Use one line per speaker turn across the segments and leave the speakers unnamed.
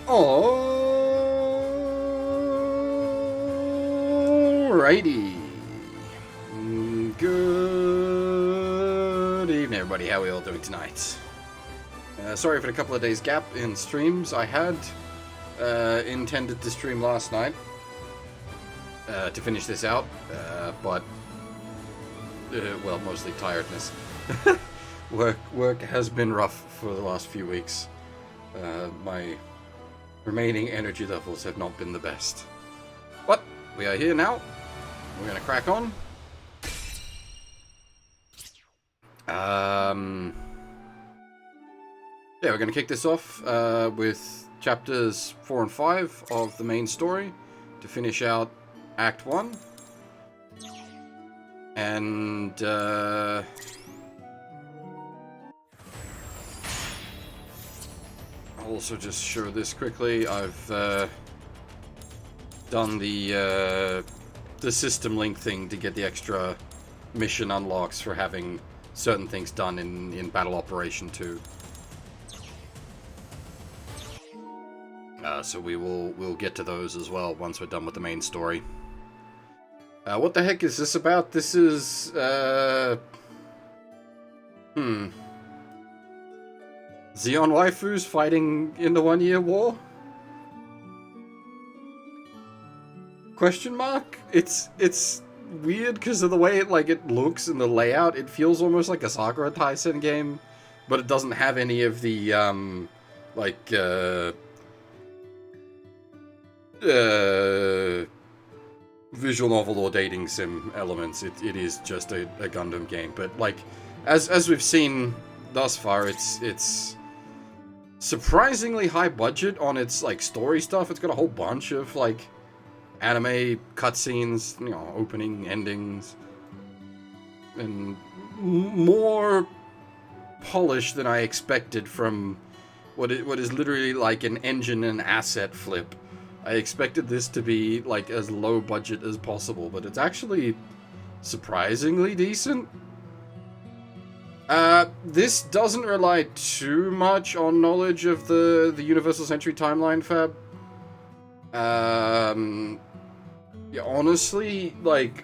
Alrighty. Good evening, everybody. How are we all doing tonight? Sorry for the couple of days gap in streams. I had intended to stream last night to finish this out, but well, mostly tiredness. Work has been rough for the last few weeks. My remaining energy levels have not been the best. But we are here now. We're gonna crack on. Yeah, we're gonna kick this off with chapters 4 and 5 of the main story to finish out Act 1. And I'll also just show this quickly. I've done the system link thing to get the extra mission unlocks for having certain things done in Battle Operation 2. So we'll get to those as well once we're done with the main story. What the heck is this about? This is Xeon waifus fighting in the 1 Year War? Question mark? It's weird because of the way it looks and the layout. It feels almost like a Sakura Taisen game, but it doesn't have any of the visual novel or dating sim elements. It is just a Gundam game, but as we've seen thus far, it's surprisingly high budget on its story stuff. It's got a whole bunch of anime cutscenes, opening, endings, and more polished than I expected from what is literally an engine and asset flip. I expected this to be as low budget as possible, but it's actually surprisingly decent. This doesn't rely too much on knowledge of the Universal Century Timeline fab. Yeah, honestly,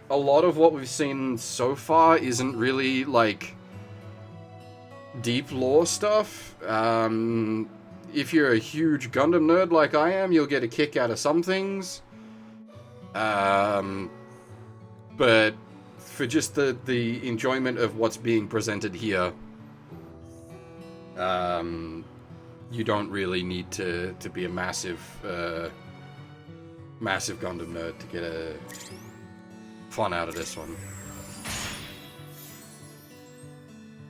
a lot of what we've seen so far isn't really, deep lore stuff. If you're a huge Gundam nerd like I am, you'll get a kick out of some things. But for just the enjoyment of what's being presented here, you don't really need to be a massive Gundam nerd to get a fun out of this one.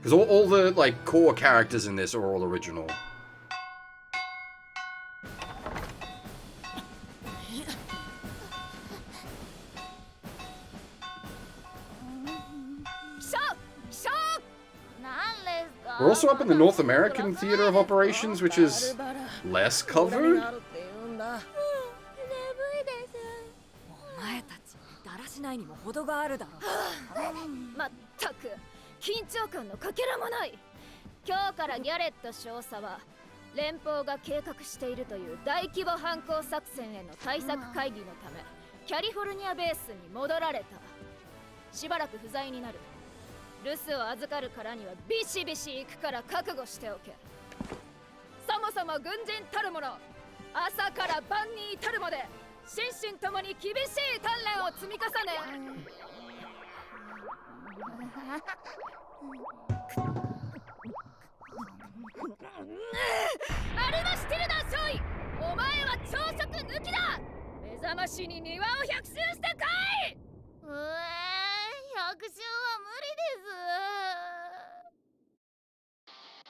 Because all the core characters in this are all original. We're also up in the North American Theater of Operations, which is less covered.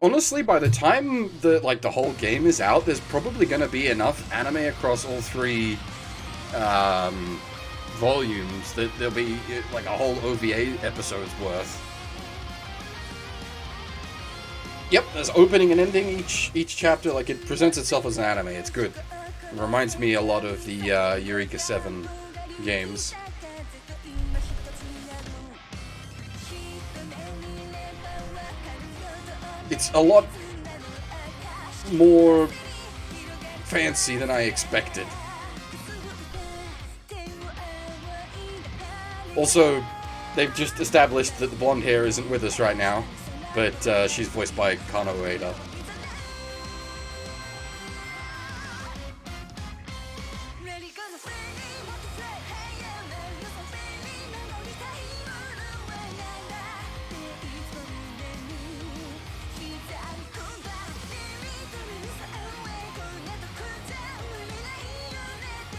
Honestly, by the time the whole game is out, there's probably going to be enough anime across all three volumes that there'll be a whole OVA episode's worth. Yep, there's opening and ending each chapter. It presents itself as an anime. It's good. It reminds me a lot of the Eureka 7 games. It's a lot more fancy than I expected. Also, they've just established that the blonde hair isn't with us right now, but she's voiced by Kano Ueda.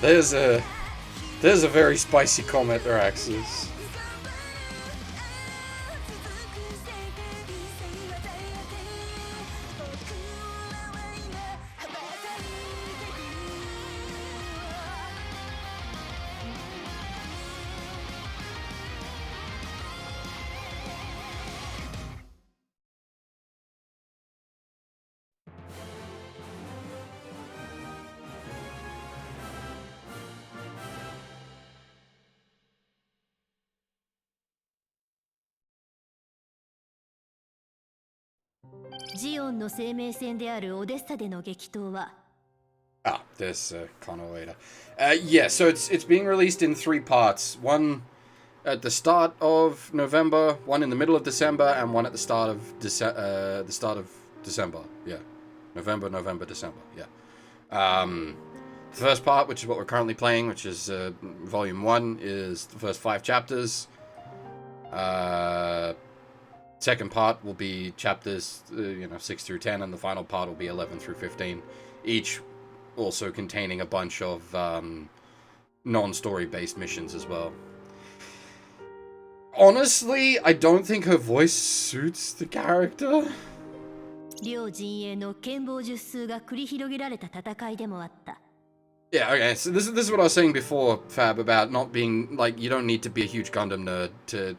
There's a very spicy comment there, Axis. There's Kano Ueda. Yeah, so it's being released in 3 parts. One at the start of November, one in the middle of December, and one at the start of December. Yeah, November, December. Yeah. The first part, which is what we're currently playing, which is Volume 1, is the first 5 chapters. Second part will be chapters 6 through 10, and the final part will be 11 through 15. Each also containing a bunch of non-story based missions as well. Honestly, I don't think her voice suits the character. Yeah, okay, so this is what I was saying before, Fab, about not being, like, you don't need to be a huge Gundam nerd to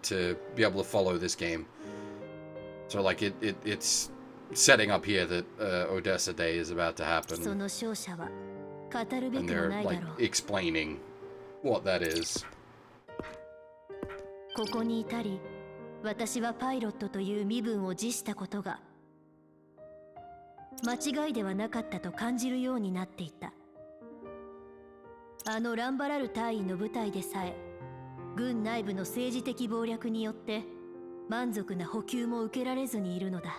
be able to follow this game. So, like, it's setting up here that Odessa Day is about to happen. And they're, like, explaining what that is.
ここに至り、私はパイロットという身分を辞したことが間違いではなかったと感じるようになっていた。あのランバラル大尉の部隊でさえ、軍内部の政治的謀略によって満足な補給も受けられずにいるのだ。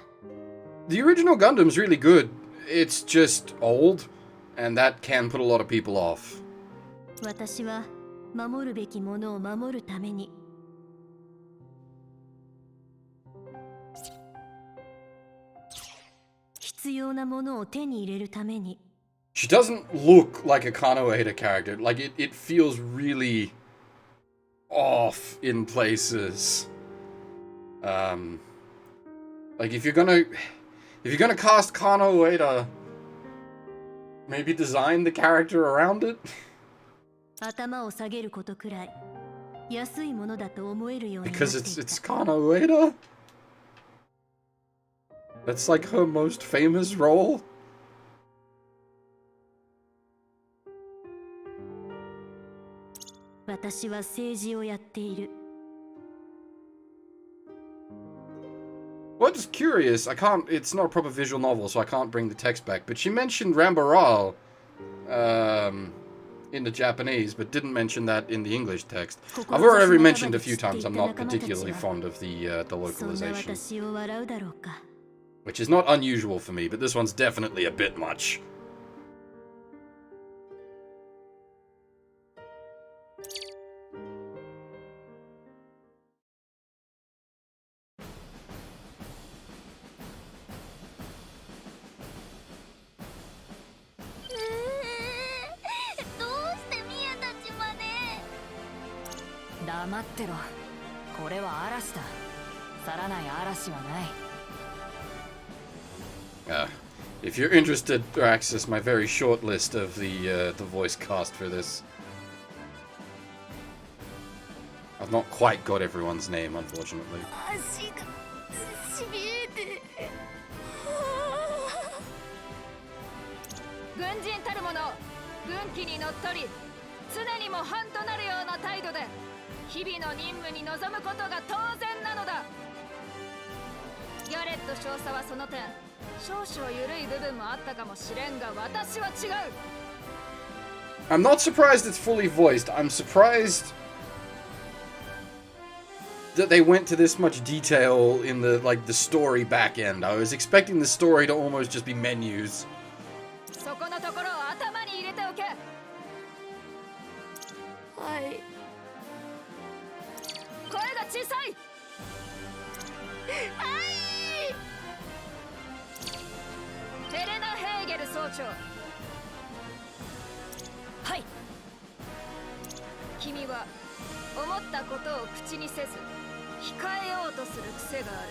The original Gundam's really good. It's just old, and that can put a lot of people off.
私は守るべきものを守るために。必要なものを手に入れるために。
She doesn't look like a Kano Ueda character. Like, it feels really off in places. Like, if you're gonna cast Kano Ueda, maybe design the character around it.
頭を下げることくらい安いものだと思えるようになっていた。
Because it's Kano Ueda. That's like her most famous role.
私は政治をやっている。
Well, I'm just curious. It's not a proper visual novel, so I can't bring the text back. But she mentioned Rambaral in the Japanese, but didn't mention that in the English text. I've already mentioned a few times I'm not particularly fond of the localization, which is not unusual for me, but this one's definitely a bit much. If you're interested, to access my very short list of the voice cast for this. I've not quite got everyone's name, unfortunately.
軍人たる者、軍旗にのっとり、常に模範となるような態度で日々の任務に臨むことが当然なのだ。ギャレット少佐はその点少々緩い部分もあったかもしれんが、私は違う。
I'm not surprised it's fully voiced. I'm surprised that they went to this much detail in the story back end. I was expecting the story to almost just be menus.
そこのところを頭に入れておけ。
はい。
声が小さい。
はい。
ヘレナ・ヘーゲル総長。
はい。
君は思ったことを口にせず控えようとする癖がある。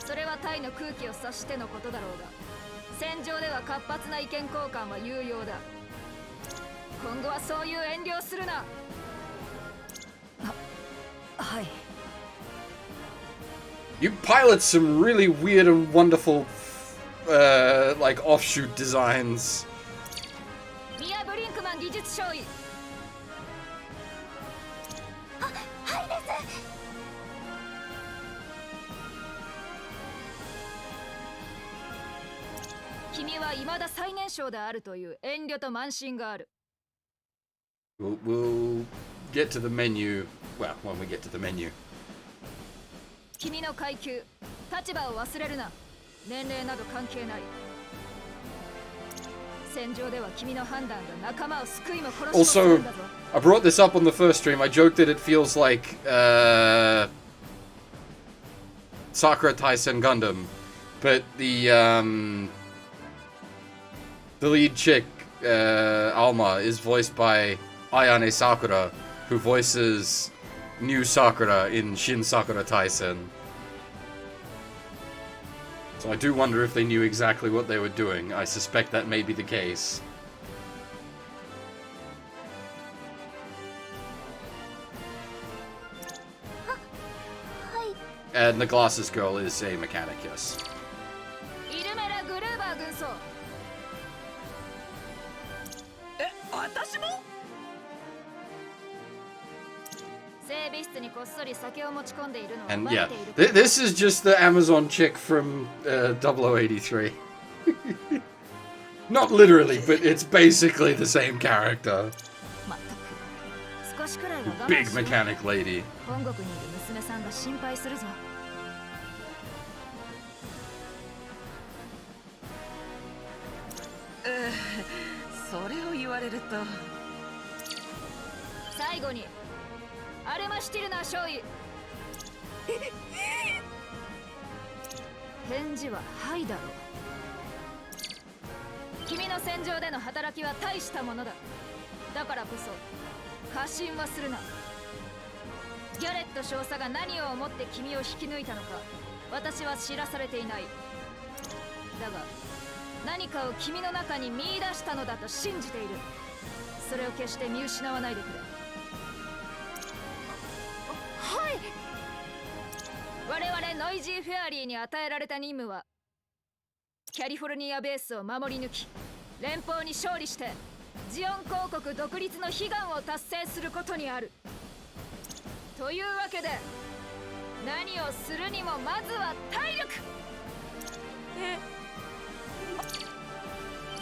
それはタイの空気を察してのことだろうが、戦場では活発な意見交換は有用だ。今後はそういう遠慮をするな。
はい。
You pilot some really weird and wonderful, offshoot designs.
ミア・ブリンクマン技術少尉。
はいです。
君は未だ最年少であるという遠慮と慢心がある。
We'll get to the menu. Well, when we get to the menu.
君の階級、立場を忘れるな。年齢など関係ない。戦場では君の判断が仲間を救いも殺しもするんだぞ。
I brought this up on the first stream. I joked that it feels like Sakura Taisen Gundam, but the lead chick, Alma, is voiced by Ayane Sakura, who voices new Sakura in Shin Sakura Taisen. So I do wonder if they knew exactly what they were doing. I suspect that may be the case. And the glasses girl is a mechanic, yes.
イルメラ・グルーバー軍曹。
私も？
整備室にこっそり酒を持ち込んでいるのは
And
バレ
yeah,
ている。
this is just the Amazon chick from 0083. Not literally, but it's basically the same character.
まったく少しくらいは我慢
Big
しろ。
mechanic lady.
本国にいる娘さんが心配するぞ。
それを言われると。
最後にアルマシュティルナー少尉。返事ははいだろう。君の戦場での働きは大したものだ。だからこそ過信はするな。ギャレット少佐が何を思って君を引き抜いたのか私は知らされていない。だが何かを君の中に見出したのだと信じている。それを決して見失わないでくれ。
はい。
我々ノイジーフェアリーに与えられた任務はキャリフォルニアベースを守り抜き連邦に勝利してジオン公国独立の悲願を達成することにある。というわけで何をするにもまずは体力。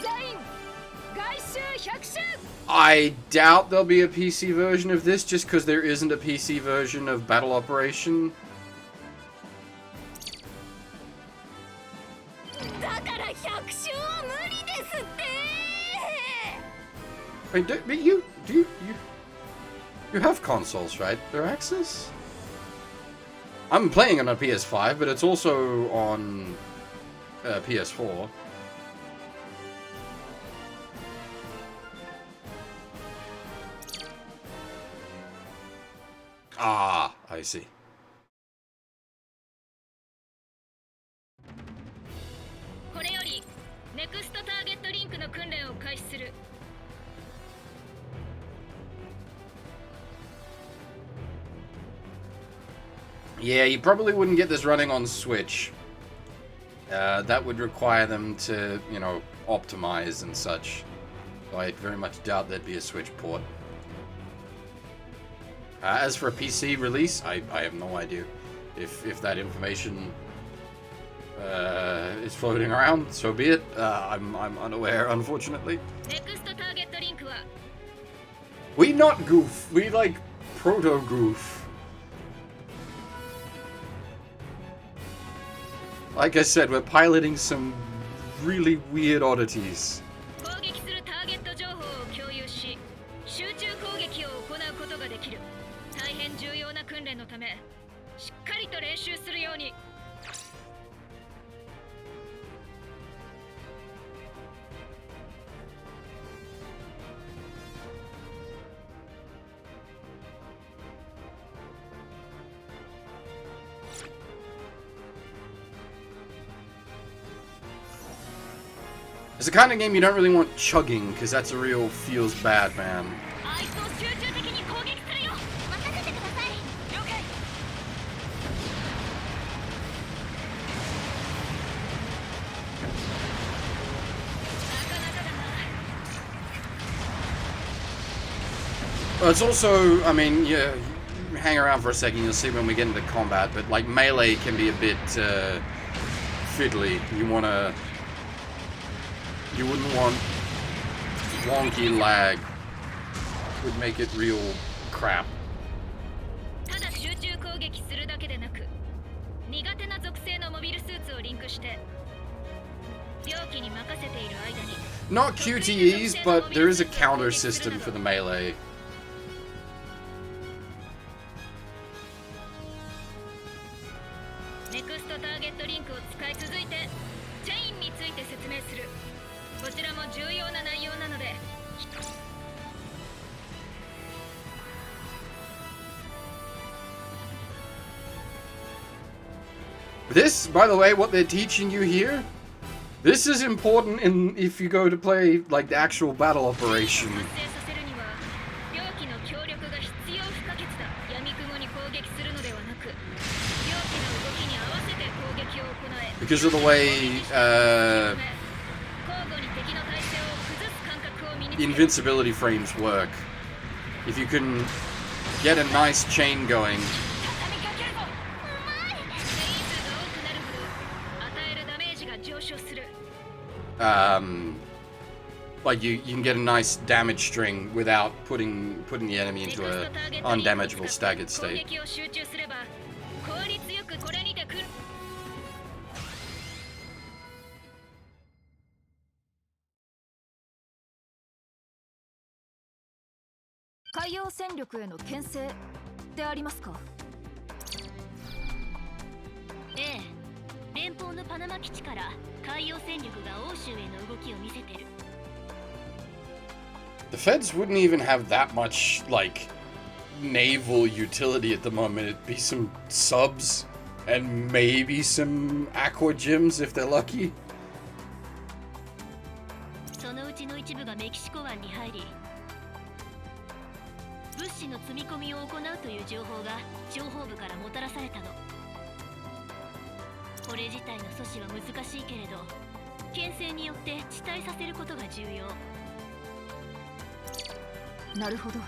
全員外周100周。
I doubt there'll be a PC version of this just because there isn't a PC version of Battle Operation.
だから100周は無理ですって。
Wait, you have consoles, right? They're Access? I'm playing on a PS5, but it's also on PS4. Ah, I see.
これよりネクストターゲットリンクの訓練を開始する。
Yeah, you probably wouldn't get this running on Switch. That would require them to, you know, optimize and such. So I very much doubt there'd be a Switch port. As for a PC release, I have no idea if that information is floating around, so be it. I'm unaware, unfortunately.
ネクストターゲットリンクは
We not goof. We like proto goof. Like I said, we're piloting some really weird oddities.
攻撃するターゲット情報を共有し集中攻撃を行うことができる大変重要な訓練のためしっかりと練習するように
It's the kind of game you don't really want chugging, because that's a real feels bad, man.
あいつを集中的に攻撃するよ任せてください了解
Well, it's also, I mean, yeah, you hang around for a second, you'll see when we get into combat, but like melee can be a bit fiddly. You wouldn't want wonky lag. Would make it real crap.
ただ集中攻撃するだけでなく苦手な属性のモビルスーツをリンクして猟奇に任せている間に
Not QTEs, but there is a counter system for the melee.
ネクストターゲットリンクを使い続いてチェインについて説明するこちらも重要な内容なので
This, by the way, what they're teaching you here, this is important in if you go to play like the actual battle operation.
発生させるには猟奇の協力が必要不可欠だ闇雲に攻撃するのではなく猟奇の動きに合わせて攻撃を行え
Because of the way
交互に敵の体勢を崩す感覚を身につけ
invincibility frames work. If you can get a nice chain going,
畳みかけるぞうまいチェイン数が多くなるほど与えるダメージが上昇する
like you can get a nice damage string without putting the enemy into a undamageable staggered
攻
state.
撃を集中すれば効率よくこれにてくる 海洋戦力への牽制ってありますか
ええ連邦のパナマ基地から海洋戦力が欧州への動きを見せてる
The feds wouldn't even have that much like naval utility at the moment. It'd be some subs and maybe some aqua gyms if they're lucky.
そのうちの一部がメキシコ湾に入り物資の積み込みを行うという情報が情報部からもたらされたのこれ自体の阻止は難しいけれど牽制によって遅滞させることが重要
なるほど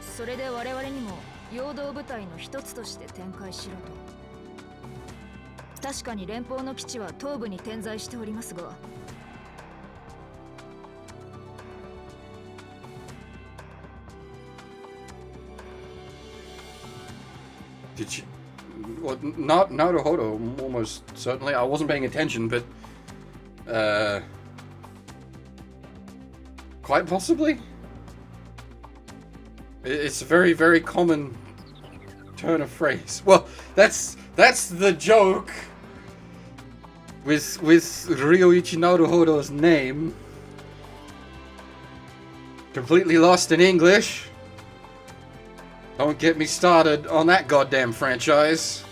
それで我々にも陽動部隊の一つとして展開しろと確かに連邦の基地は東部に点在しておりますが
Did you? Well, not Naruhodo, almost certainly. I wasn't paying attention, but quite possibly. It's a very, very common turn of phrase. Well, that's the joke with Ryoichi Naruhodo's name. Completely lost in English. Don't get me started on that goddamn franchise.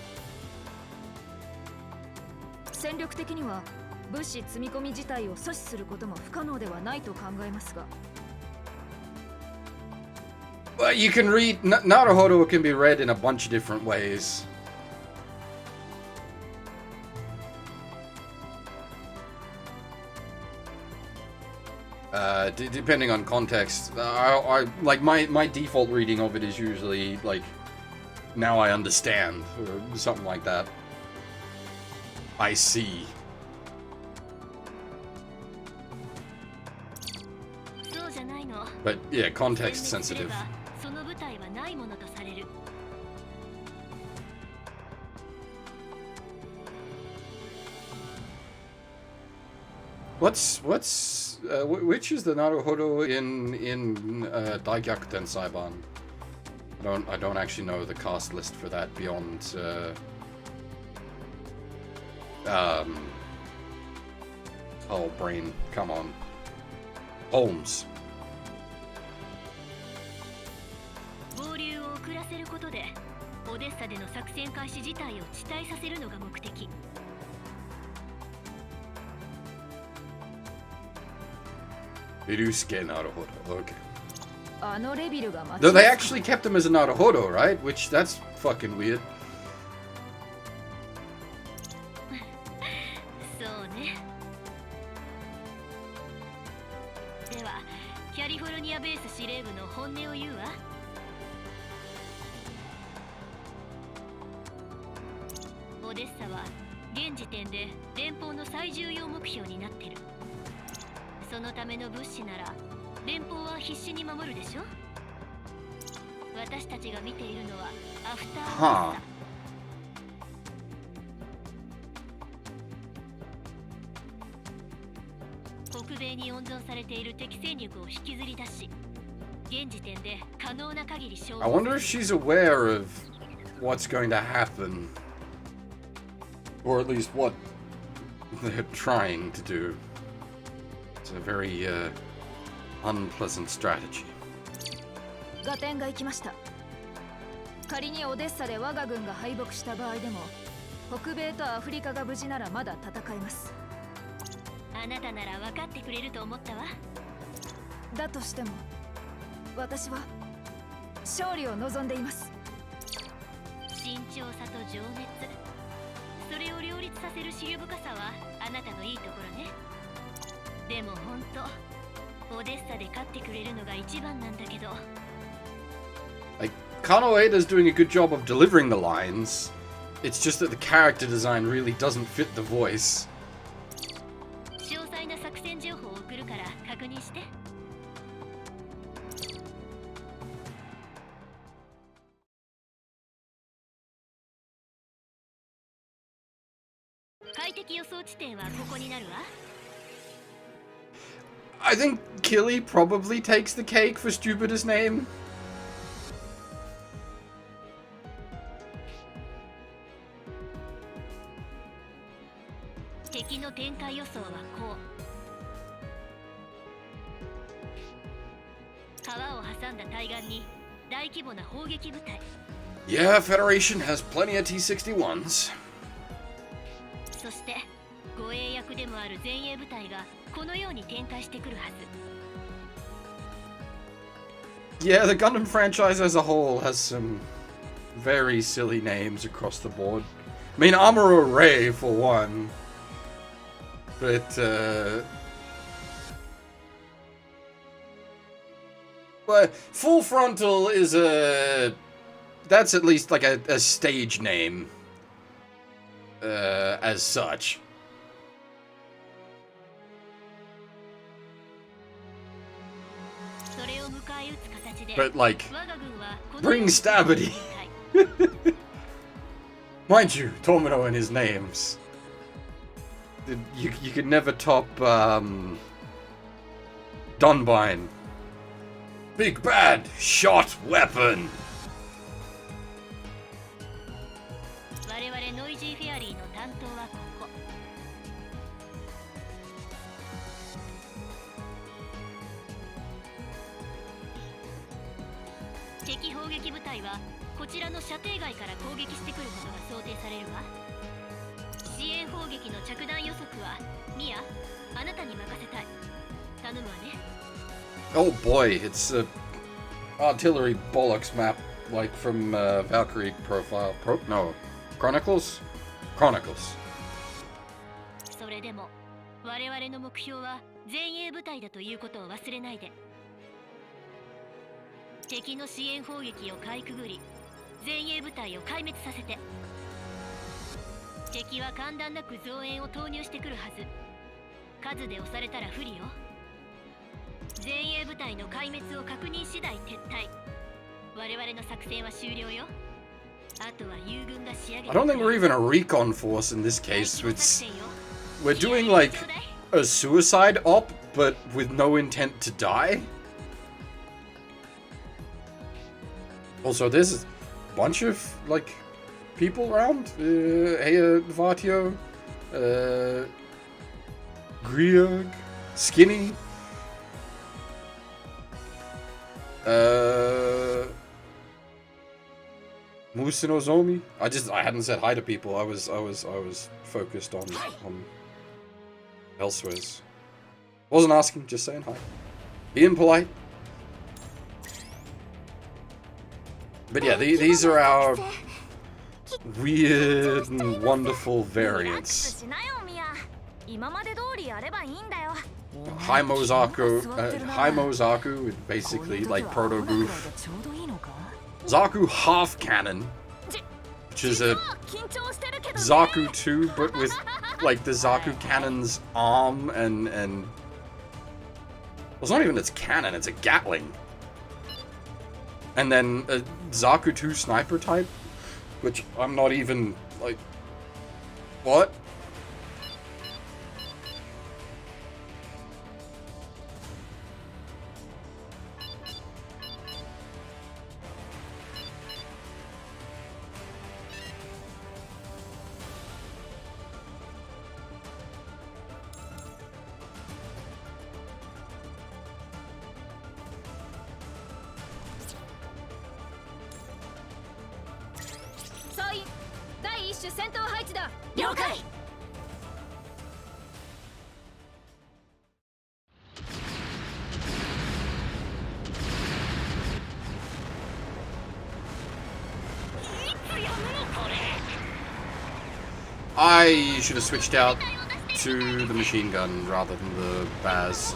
戦力的には物資積み込み自体を阻止することも不可能ではないと考えますが
Well, you can read Naruhodo can be read in a bunch of different ways. Depending on context, I like my default reading of it is usually like now I understand, or something like that. I see. But yeah, context sensitive. Which is the Naruhodo in Daigyaku Saiban? I don't actually know the cast list for that beyond oh brain, come on. Holmes.
合流を遅らせることでオデッサでの作戦開始自体を遅滞させるのが目的。
Irusuke Naruhodo. Okay.
あのレビルが間違
Though they actually kept him as a Naruhodo, right? Which that's fucking weird.
そうね。では、キャリフォルニアベース司令部の本音を言うわ。オデッサは現時点で連邦の最重要目標になってる。そのための物資なら連邦は必死に守るでしょ。私たちが見ているのはアフターオデッサ。北米に温存されている敵戦力を引きずり出し、現時点で可能な限り消耗。
I wonder if she's aware of what's going to happen, or at least what they're trying to do. It's a very unpleasant strategy.
合点が行きました。仮にオデッサで我が軍が敗北した場合でも、北米とアフリカが無事ならまだ戦えます。
あなたなら分かってくれると思ったわ。
だとしても、私は勝利を望んでいます。
慎重さと情熱、それを両立させる思慮深さはあなたのいいところね。でも本当、オデッサで勝ってくれるのが一番なんだけど。
Like, Kano Ueda's doing a good job of delivering the lines. It's just that the character design really doesn't fit the voice.
詳細な作戦情報を送るから確認して。快適予想地点はここになるわ。
I think Killy probably takes the cake for stupidest name.
敵の展開予想はこう。川を挟んだ対岸に大規模な砲撃部隊。
Yeah, Federation has plenty of T-61s.
そして護衛役でもある前衛部隊がこのように展開してくるはず。
Yeah, the Gundam franchise as a whole has some very silly names across the board. I mean, Amuro Ray for one. But, but Full Frontal is a... That's at least like a stage name. As such. But like, bring Stabity. Mind you, Tomino and his names. You could never top Dunbine. Big bad shot weapon.
我々ノイジーフェアリーの担当はここ。敵砲撃部隊はこちらの射程外から攻撃してくることが想定されるわ。支援砲撃の着弾予測はミア、あなたに任せたい。頼むわね。
Oh boy, it's a artillery bollocks map like from Valkyrie Profile. No, Chronicles? Chronicles.
それでも我々の目標は前衛部隊だということを忘れないで。敵の支援砲撃をかいくぐり、前衛部隊を壊滅させて。敵は簡単なく増援を投入してくるはず。数で押されたら不利よ。前衛部隊の壊滅を確認次第撤退。我々の作戦は終了よ。あとは友軍が仕上げて。
I don't think we're even a recon force in this case. We're doing like a suicide op, but with no intent to die. Also, there's a bunch of like people around. Heya Vatio, Grieg, Skinny. Musinozomi. I hadn't said hi to people. I was focused on elsewheres. Wasn't asking, just saying hi. Being polite. But yeah, these are our weird and wonderful variants. Haimo Zaku, basically like proto goof. Zaku half cannon, which is a Zaku 2, but with like the Zaku cannon's arm and well, it's not even its cannon, it's a Gatling. And then a Zaku 2 sniper type, which I'm not even like, what? I should have switched out to the machine gun rather than the Baz.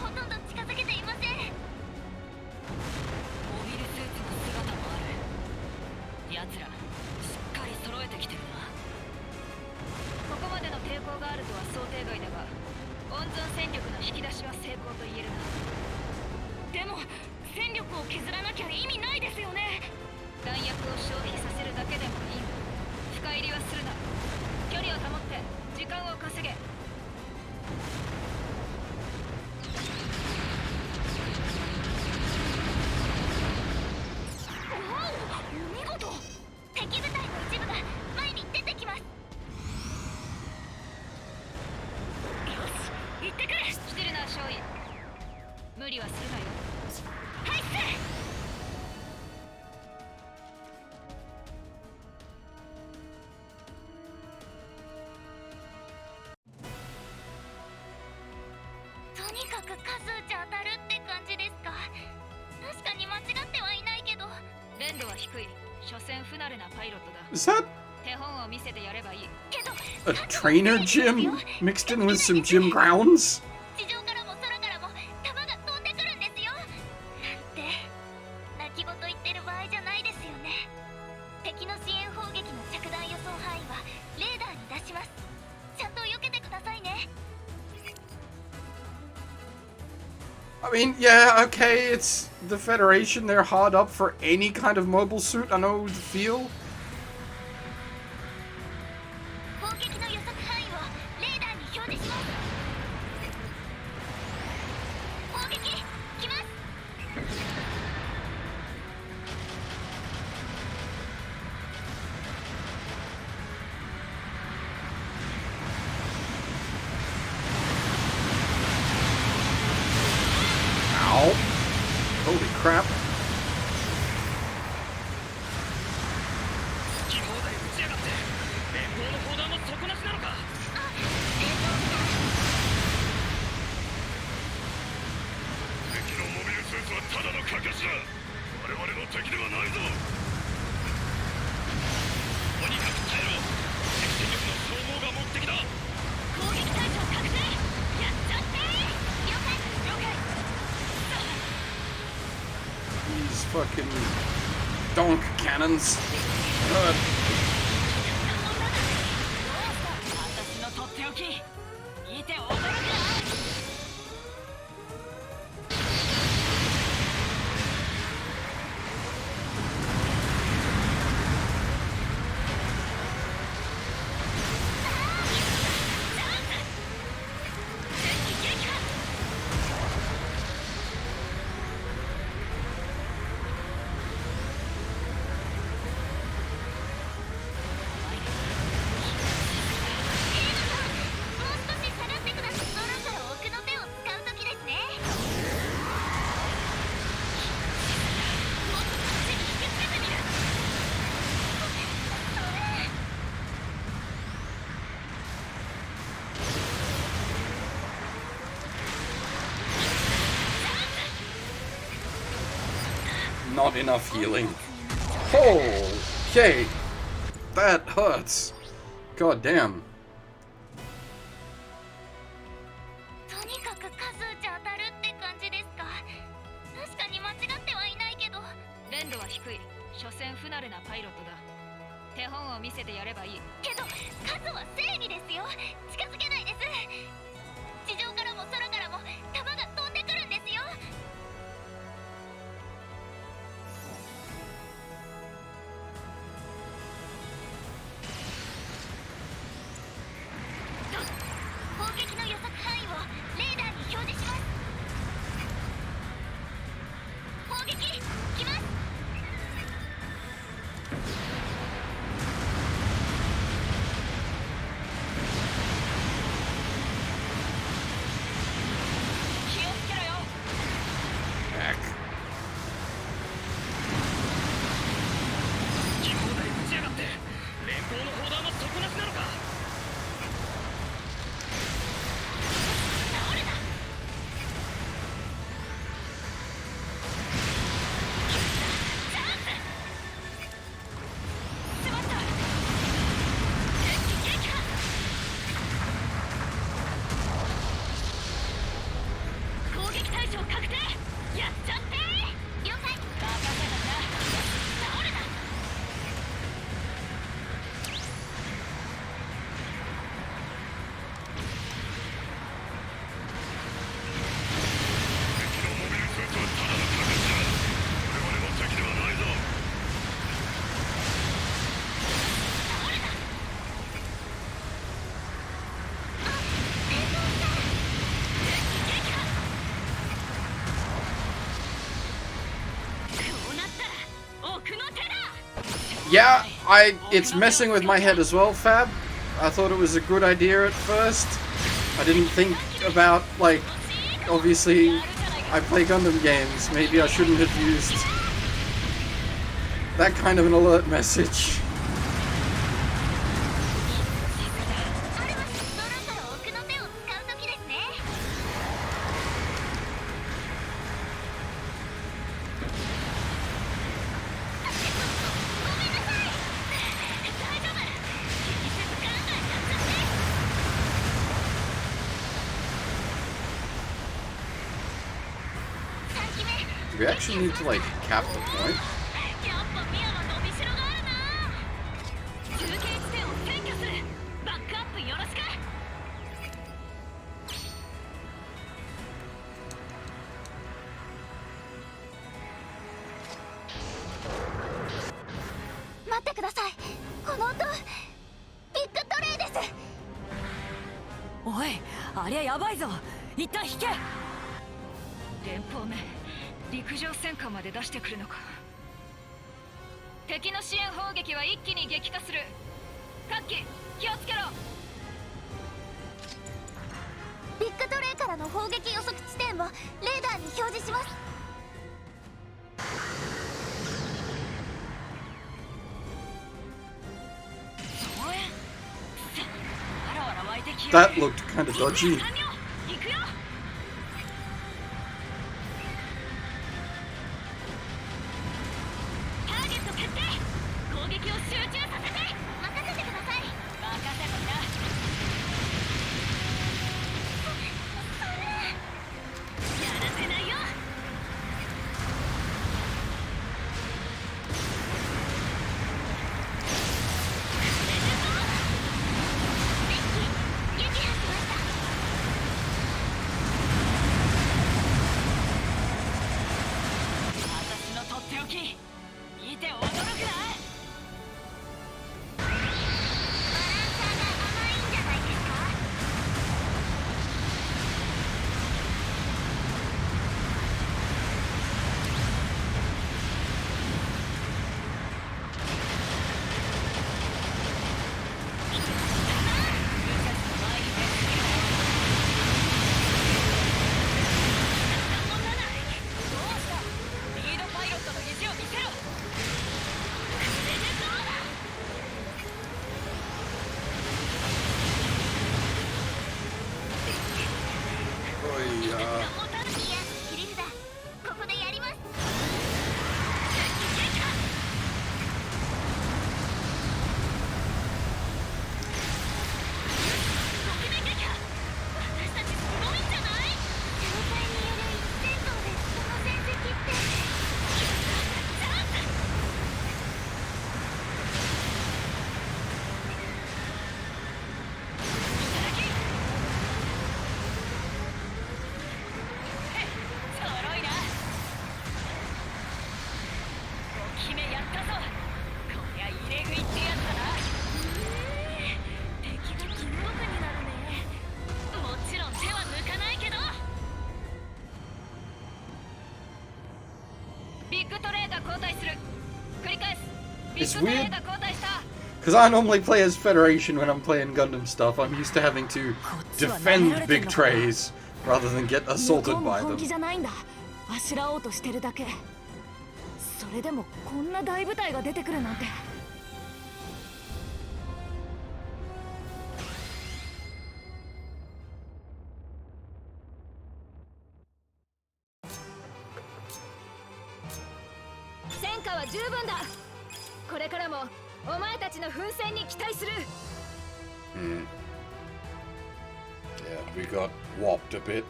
Is that a trainer gym mixed in with some gym grounds? I mean, yeah, okay, it's the Federation, they're hard up for any kind of mobile suit, I know the feel. Holy crap. These fucking donk cannons.
私のとっておき見て驚くな。
Not enough healing. Okay. That hurts. God damn.
とにかく数打ち当たるって感じですか。確かに間違ってはいないけど。
連度は低い。所詮不慣れなパイロットだ。手本を見せてやればいい。
けど数は正義ですよ。近づけないです。地上からも空からも弾が飛んでくるんですよ。砲撃の予測範囲をレーダーに表示します。砲撃来ます。
気をつけろよ。
Heck.
気砲台撃ちやがって連邦の砲弾は底なしなのか。
攻撃対象確定。やっちゃって了解。任せたな。治るな。
敵のモビルスーツはただの影だ。我々は敵ではないぞ。
こうなったら奥の手だ。
Yeah, it's messing with my head as well, Fab. I thought it was a good idea at first. I didn't think about, like, obviously I play Gundam games. Maybe I shouldn't have used that kind of an alert message.
あれはそろそろ奥の手を使う時ですね。ごめんなさい。大丈夫。気にせずガンガンやっちゃって。3機目。
Do we actually need to, like, cap the point?
やっぱミアは伸びしろがあるな。中継地点を占拠する。バックアップよろしく。待ってください。この音、ビッグトレイです。
おい、ありゃやばいぞ。一旦引け。
連邦め、陸上戦艦まで出してくるのか。敵の支援砲撃は一気に激化する。各機気をつけろ。
ビッグトレイからの砲撃予測地点をレーダーに表示します。
おい、わらわら湧いてきや
That looked kind of dodgy.
行くよ。ターゲット決定。攻撃を集中させて。任せてください。任せてな。やらせないよ。切り札ここでやります。私たちすごいんじゃない？状態による一戦闘でその戦績ってチャンス。ちょろいな。5期目やったぞ。こりゃ入れ食いってやつだな。敵が気の毒になるね。もちろん手は抜かないけど。
ビッグトレイが交代する。繰り返す。ビ
It's
ッグトレイ
weird
が交代した。
because I normally play as Federation when I'm playing Gundam stuff. I'm used to having to defend big trays rather than get
向こ
assaulted
うも
by
本気
them.
じゃないんだ。あしらおうとしてるだけ。それでもこんな大部隊が出てくるなんて。
戦果は十分だ。これからもお前たちの奮戦に期待する。
Yeah, we got whopped a bit.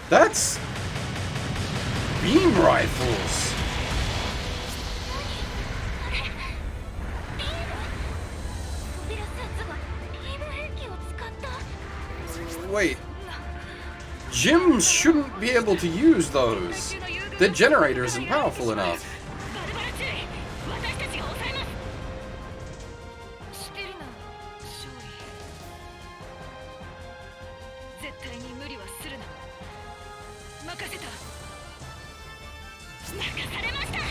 That's beam rifles. Wait, Gyms shouldn't be able to use those. The generator isn't powerful enough.
してるな、勝利。絶対に無理はするな。任せた。
任されました。ア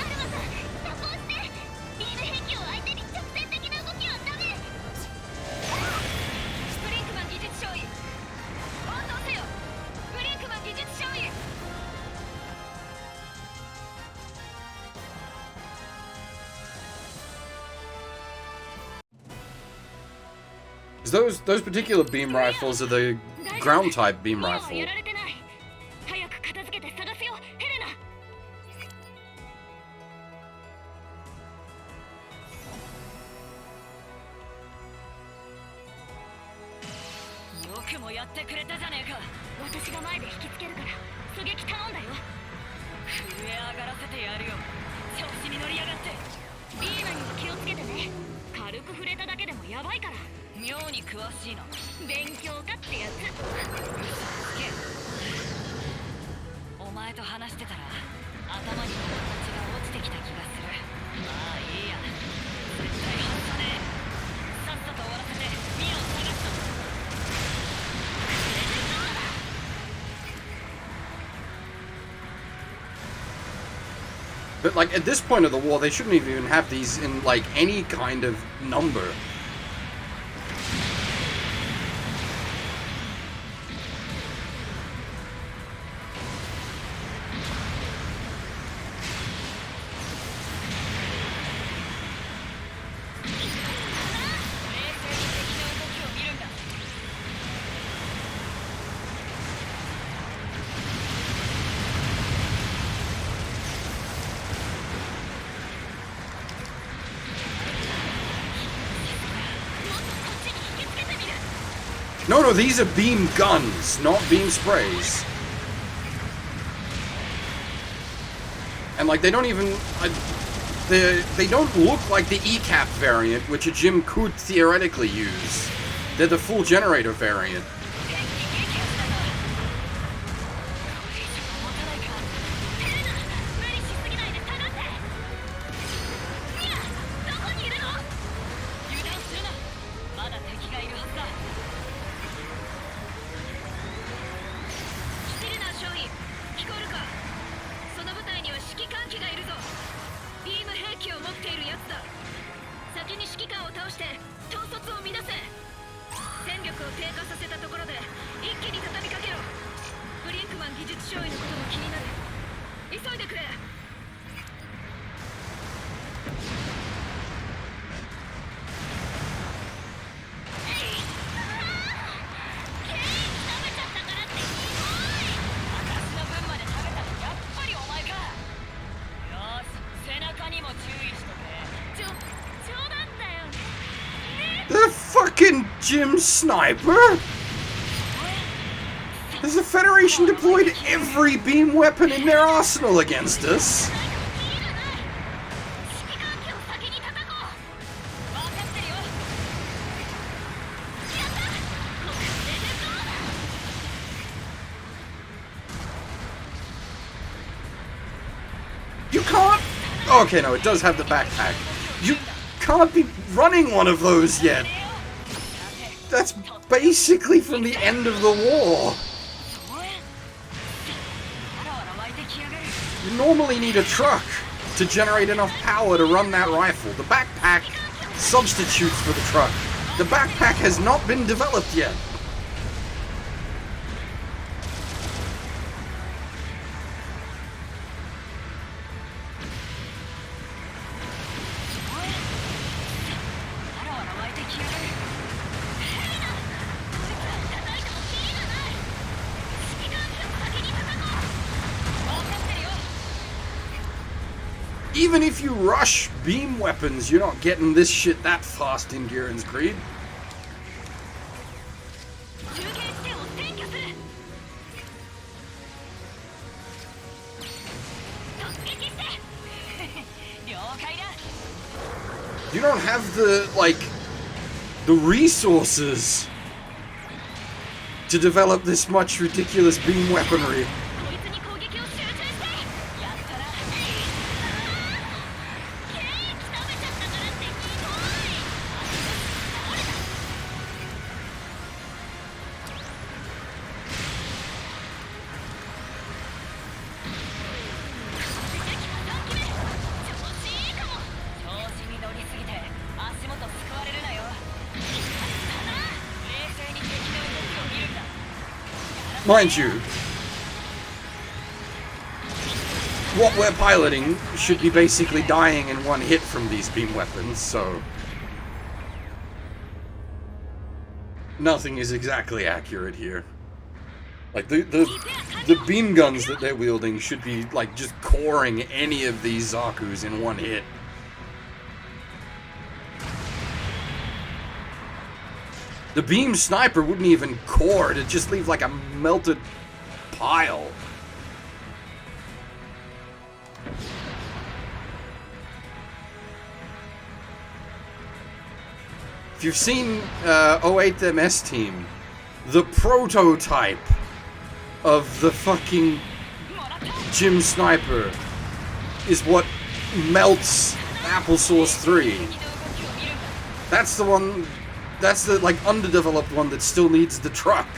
ルマさん、サポートして。ビーム兵器を相手に直線的な動きはダメ。
ブリンクマン技術勝利。応答せよ。ブリンクマン技術勝利。
Those particular beam rifles are the ground type beam
もう
rifle.
やられてない。早く片付けて探すよ、ヘレナ。
よくもやってくれたじゃねえか。
私が前で引きつけるから狙撃頼んだよ。
震え上がらせてやるよ。調子に乗りやがって。
ビームにも気をつけてね。軽く触れただけでもやばいから。
妙に詳しいな。
勉強家ってやつ。
お前と話してたら頭に血が落ちてきた気がする。まあいいや。絶対外さねえ。さっさと終わらせてミアを探した。
But like at this point of the war, they shouldn't even have these in like any kind of number. No, these are beam guns, not beam sprays. And like they don't even, they don't look like the ECAP variant, which a Jim could theoretically use. They're the full generator variant. Jim Sniper? Has the Federation deployed every beam weapon in their arsenal against us?
分かってるよ。
You can't... Okay, no, it does have the backpack. You can't be running one of those yet. That's basically from the end of the war. You normally need a truck to generate enough power to run that rifle. The backpack substitutes for the truck. The backpack has not been developed yet. Even if you rush beam weapons, you're not getting this shit that fast in Gurren's Creed. You don't have the, like, the resources to develop this much ridiculous beam weaponry. Mind you, what we're piloting should be basically dying in one hit from these beam weapons, so nothing is exactly accurate here. Like, the beam guns that they're wielding should be, like, just coring any of these Zaku's in one hit. The beam sniper wouldn't even core, it'd just leave like a melted pile. If you've seen 08MS Team, the prototype of the fucking Jim Sniper is what melts Applesauce 3. That's the one... That's the, like, underdeveloped one that still needs the truck.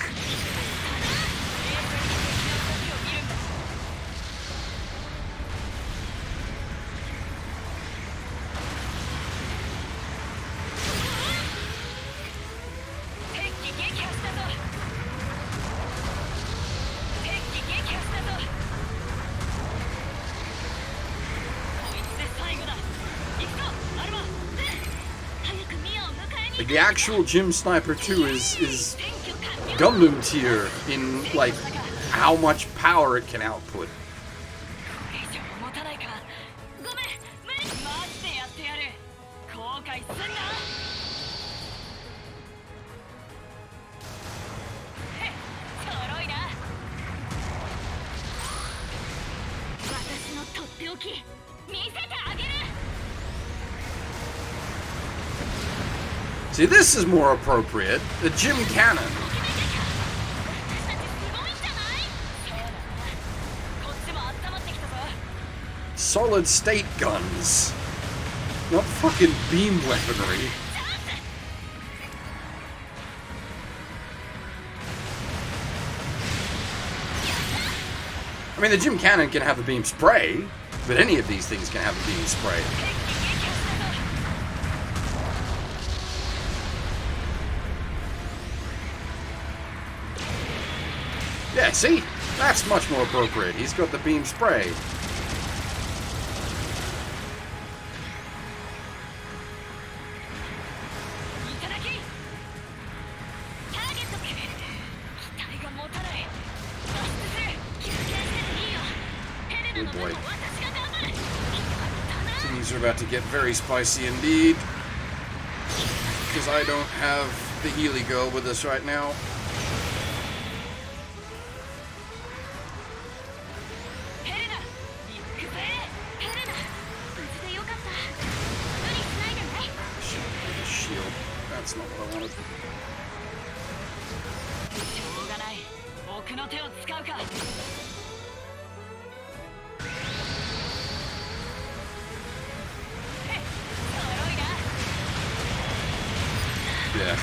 Like, the actual Jim Sniper 2 is Gundam tier in, like, how much power it can output. See, this is more appropriate. The Jim Cannon. Solid state guns. Not fucking beam weaponry. I mean, the Jim Cannon can have a beam spray, but any of these things can have a beam spray. Yeah, see? That's much more appropriate. He's got the beam spray. Oh boy. Things are about to get very spicy indeed. Because I don't have the Healy girl with us right now. Shield. That's not what I wanted. Yeah.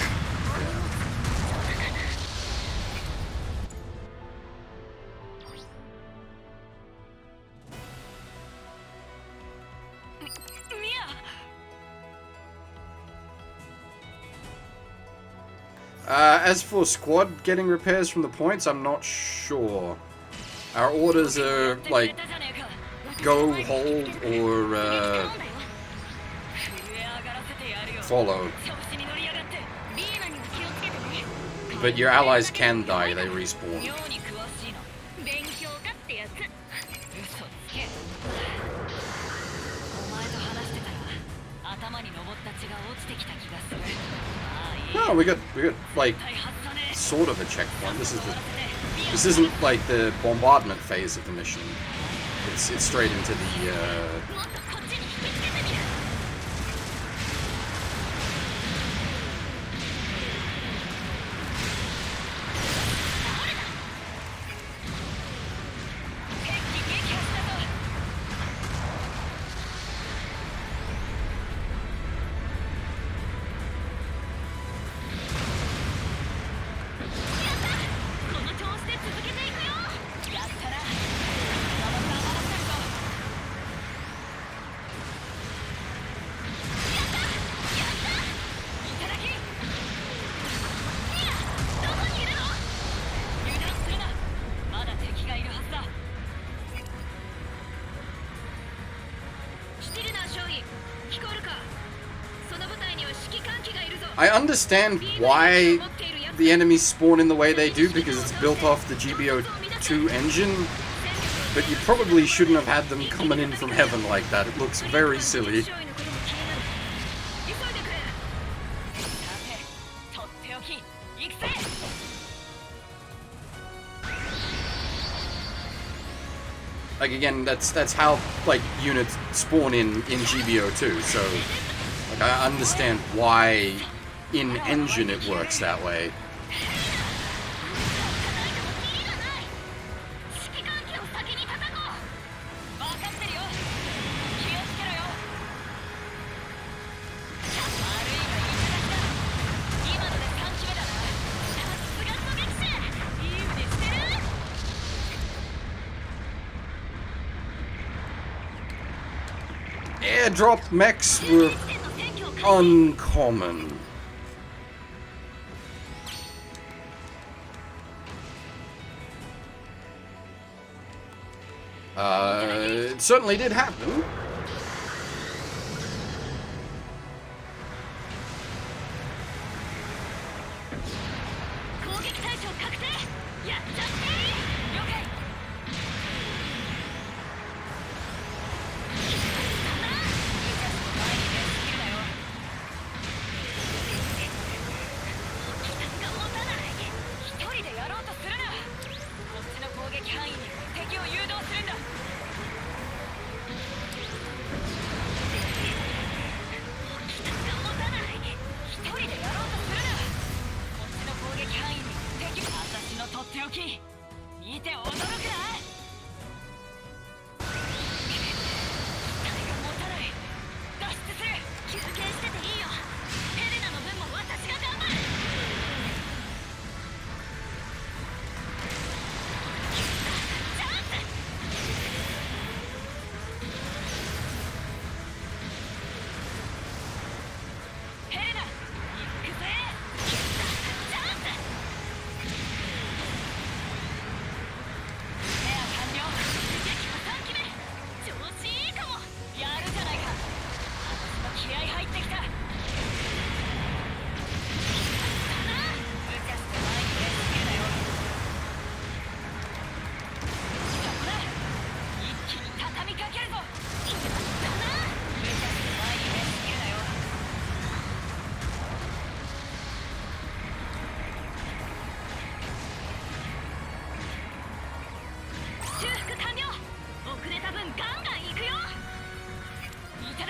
As for squad getting repairs from the points, I'm not sure. Our orders are like go, hold, or follow. But your allies can die, they respawn. No, we got like sort of a checkpoint. This isn't like the bombardment phase of the mission. It's straight into the I understand why the enemies spawn in the way they do, because it's built off the GBO2 engine, but you probably shouldn't have had them coming in from heaven like that. It looks very silly. Like, again, that's how, like, units spawn in GBO2, so, like, I understand why in engine it works that way. Airdrop mechs were uncommon. It certainly did happen.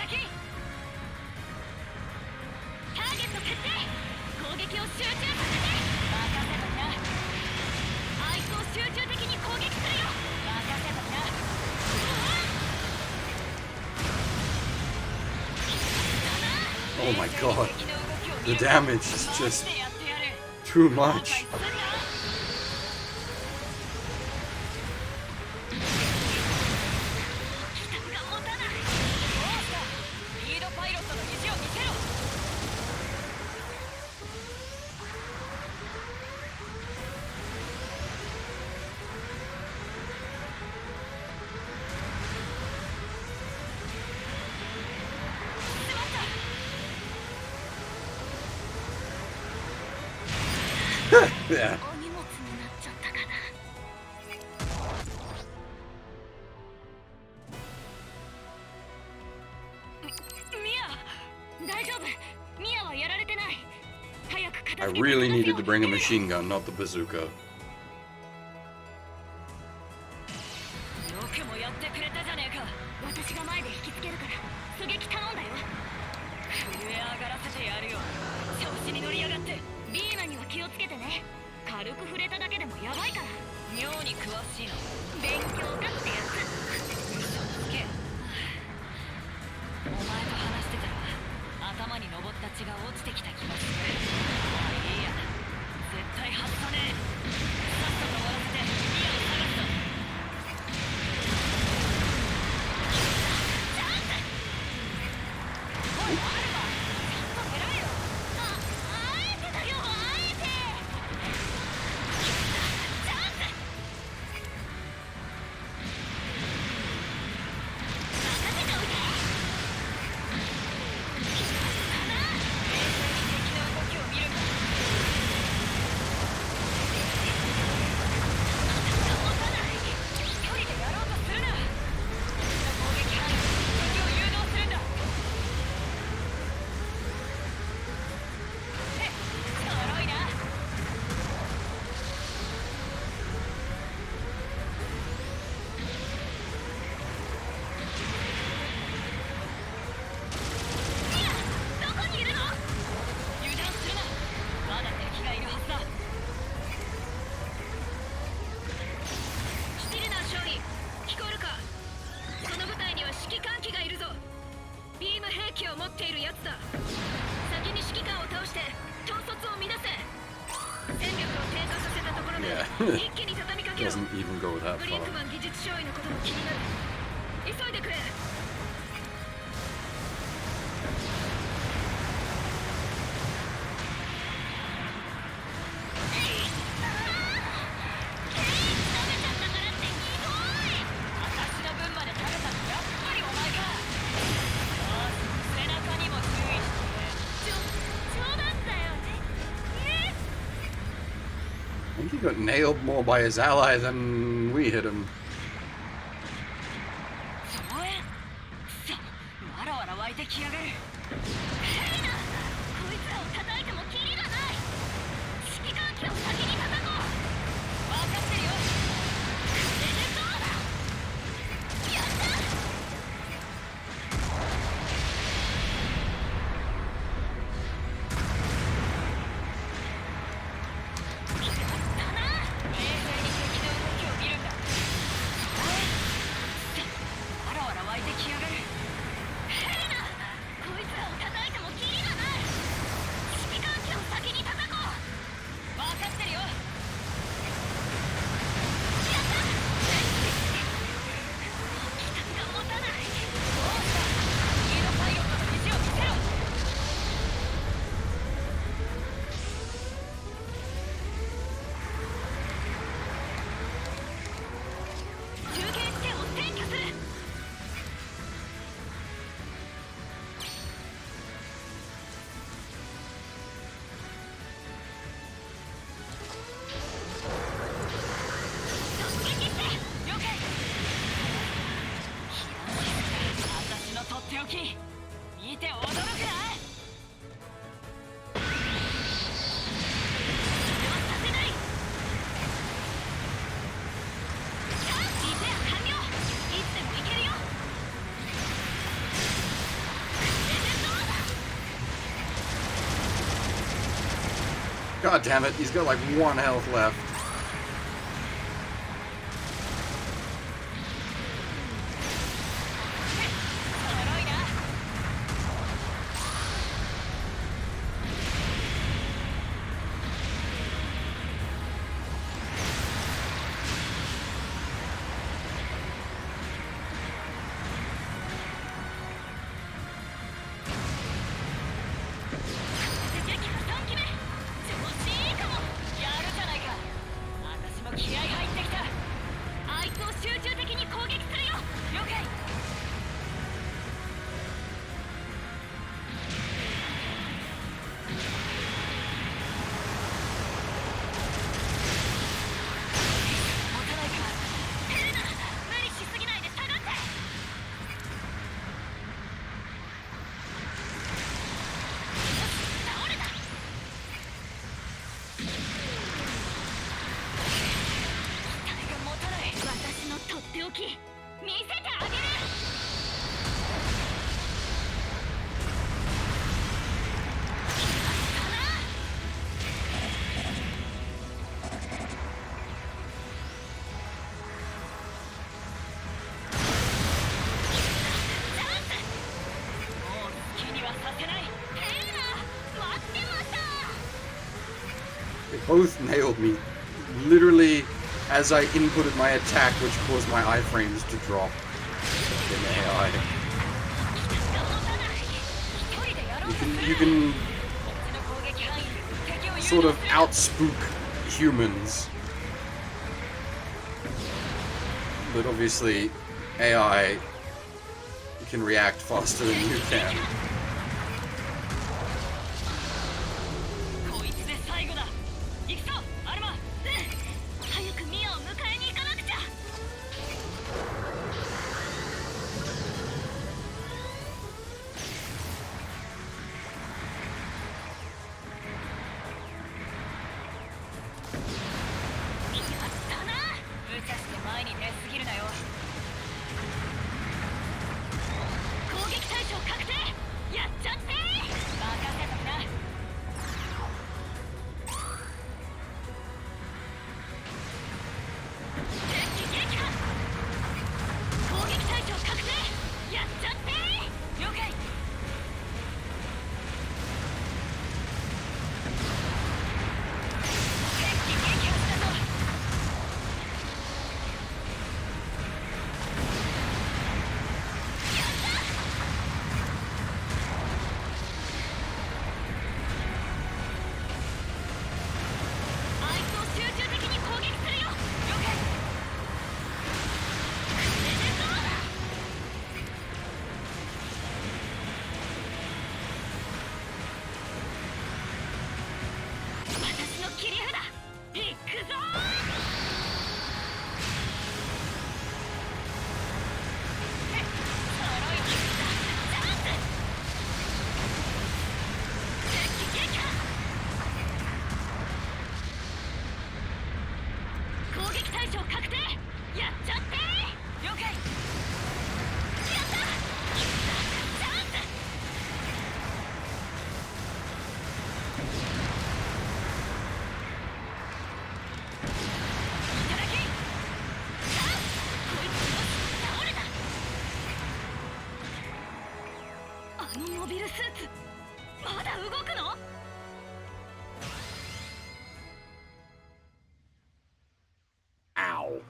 きターゲット決定攻撃を集中させて任せときなあいつを集中的に攻撃するよ任せときな
Oh my god. The damage is just too much. Yeah.
お荷物になっちゃったかな。
ミア大丈夫ミアはやられてない早く片
I
付け
really needed to bring a machine gun, not the bazooka.
よくもやってくれたじゃねえか私が前で引きつけるから狙撃頼んだよ震え上がらせてやるよ調子に乗りやがってビーマンには気をつけてね軽く触れただけでもやばいから妙に詳しいの勉強家ってやつ嘘つけお前と話してたら頭に昇った血が落ちてきた気がするまあいいや絶対外さねえさっさと終わらせてミアを探すぞチャンスおいアルバちゃんと狙えよあえてだよあえてチャンス任せておいて冷静に敵の動きを見るんだ持たない一人でやろうとするな敵の攻撃範囲に敵を誘導するんだちょろいな どこにいるの油断するなまだ敵がいるはずだシティルナー少尉聞こえるかその部隊には指揮官機がいるぞビーム兵器を持っているやつだ先に指揮官を倒して統率を乱せ戦力を低下させたところで
Yeah.
一気に畳みかけろ
Doesn't even go that
ブリンク
far.
マン技術少尉のことも気になる急いでくれ 私の分まで食べたのやっぱりお前かよし背中にも注意して
冗談だよね。
I think he got nailed more by his ally than we hit him.
そうやさわらわら湧いてきやがる
ヘイナこいつらを叩いてもキリがない指揮官機を先に叩こう
分かってるよ
これでどうだやっただな
冷静に敵の動きを見るんだわらわら湧いてきやがる
ヘイナこいつらを叩いてもキリが
God damn it, he's got like 1 health left. They both nailed me, literally as I inputted my attack, which caused my iframes to drop. In AI. You can sort of outspook humans, but obviously AI can react faster than you can. Ow.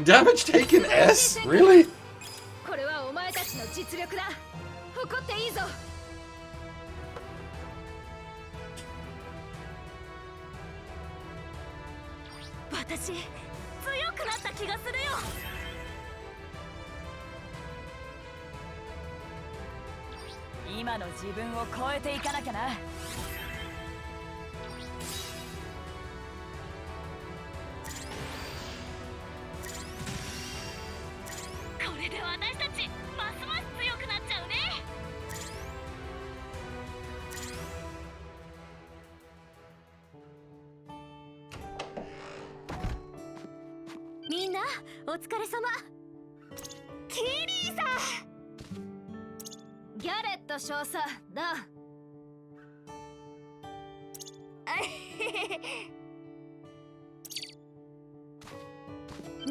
Damage taken S? Really?
これはお前たちの実力だ。誇っていいぞ。
私強くなった気がするよ。
今の自分を超えていかなきゃな。
これで私たちますます強くなっちゃうね。
みんなお疲れ様。
キリーさん、
ギャレット少佐だ。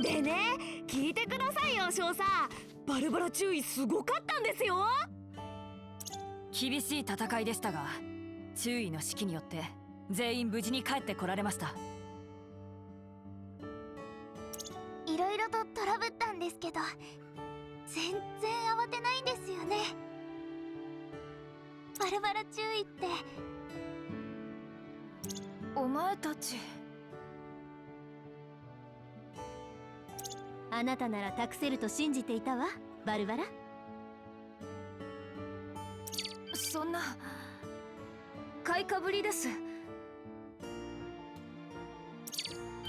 でね、聞いてくださいよ少佐。バルバラ注意すごかったんですよ。
厳しい戦いでしたが、注意の指揮によって全員無事に帰ってこられました。
いろいろとトラブったんですけど、全然慌てないんですよね。バルバラ注意って。
お前たち。
あなたなら託せると信じていたわ、バルバラ。
そんな買いかぶりです。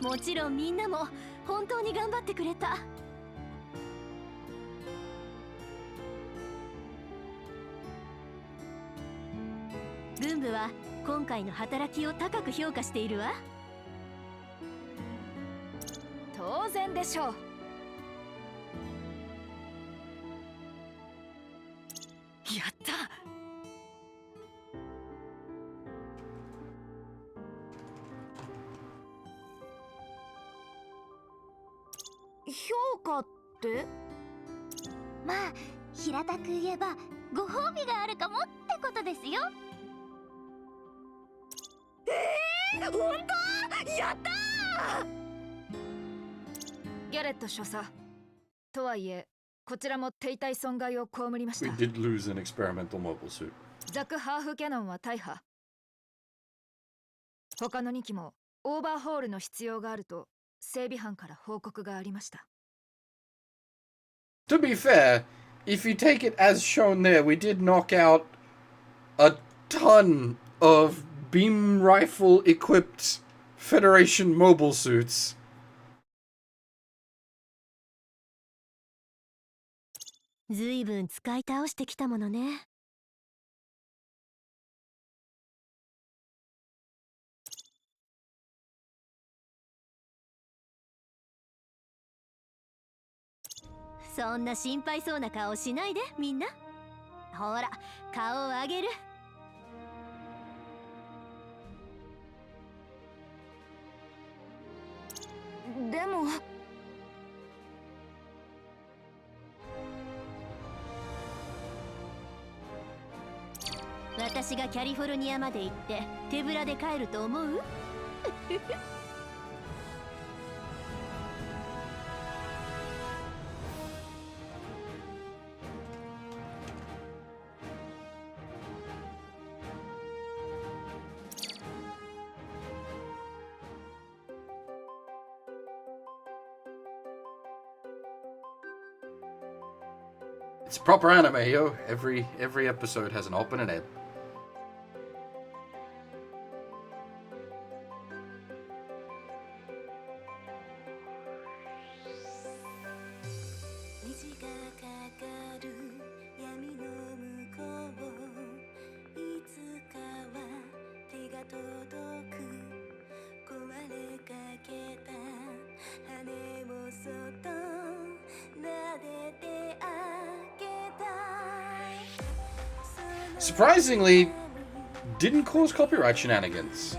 もちろんみんなも本当に頑張ってくれた。軍部は今回の働きを高く評価しているわ。
当然でしょう。
やった。
評価って？まあ平たく言えばご褒美があるかもってことですよ。本当？やったー！
ギャレット少佐。とはいえ、こちらも手痛い損害を被りまし
We
た。
did lose an experimental mobile suit.
ザク・ハーフキャノンは大破。他の2機もオーバーホールの必要があると整備班から報告がありました。
To be fair, if you take it as shown there, we did knock out a ton of beam rifle equipped Federation mobile suits.
ずいぶん使い倒してきたものね。そんな心配そうな顔しないでみんな。ほら顔を上げる。
でも
私がキャリフォルニアまで行って手ぶらで帰ると思う？It's
proper anime, yo. Every episode has an op and an ed. Surprisingly, didn't cause copyright shenanigans.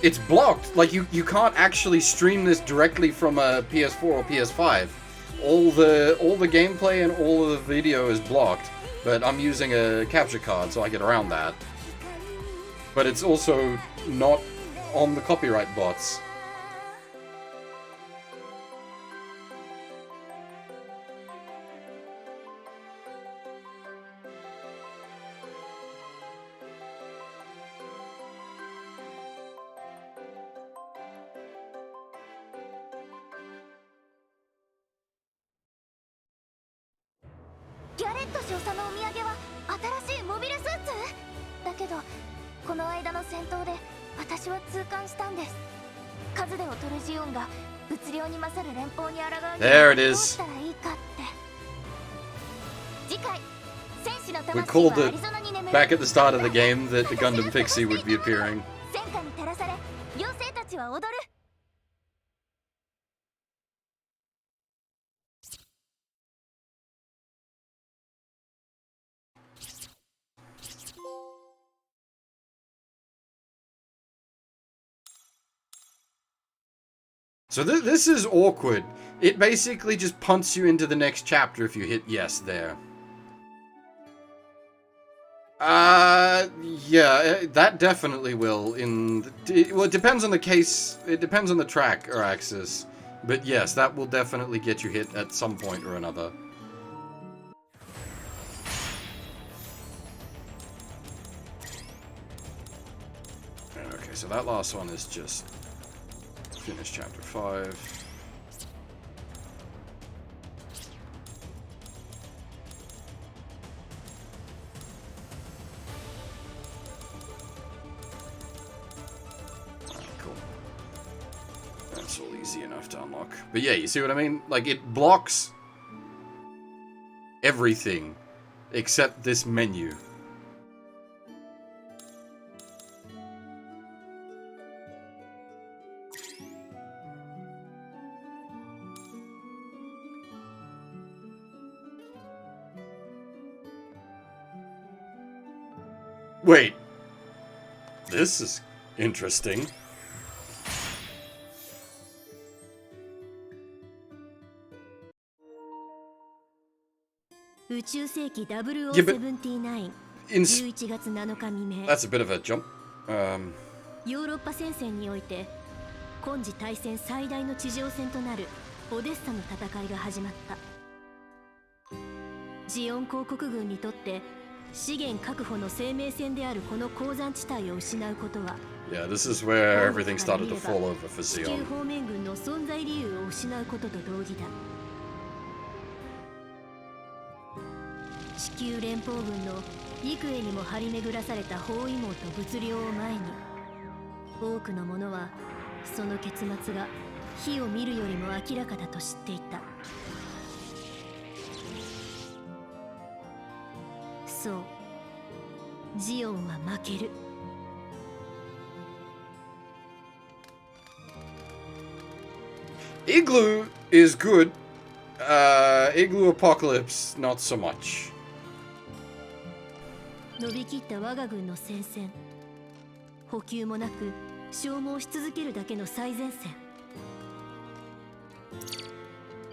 It's blocked. Like you can't actually stream this directly from a PS4 or PS5. All the gameplay and all of the video is blocked. but I'm using a capture card, so I get around that. But it's also not on the copyright bots. There it is. We called it back at the start of the game that the Gundam Pixie would be appearing. So this is awkward. It basically just punts you into the next chapter if you hit yes there. Yeah, that definitely will. Well, it depends on the case. It depends on the track or axis. But yes, that will definitely get you hit at some point or another. Okay, so that last one is just finish chapter 5. Easy enough to unlock. But yeah, you see what I mean? Like, it blocks everything except this menu. Wait. This is interesting. Yeah, but that's a bit of a jump.
ヨーロッパ戦線において今時大戦最大の地上戦となるオデッサの戦いが始まった。ジオン公国軍にとって資源確保の生命線であるこの鉱山地帯を失うことは、
Yeah, this is where everything started to fall over for
地球
Zion.
方面軍の存在理由を失うことと同義だ。地球連邦軍の幾重にも張り巡らされた包囲網と物量を前に、多くの者はその結末が火を見るよりも明らかだと知っていた。そう、ジオンは負ける。
Igloo is good. Igloo Apocalypse, not so much.
伸びきった我が軍の戦線、補給もなく消耗し続けるだけの最前線。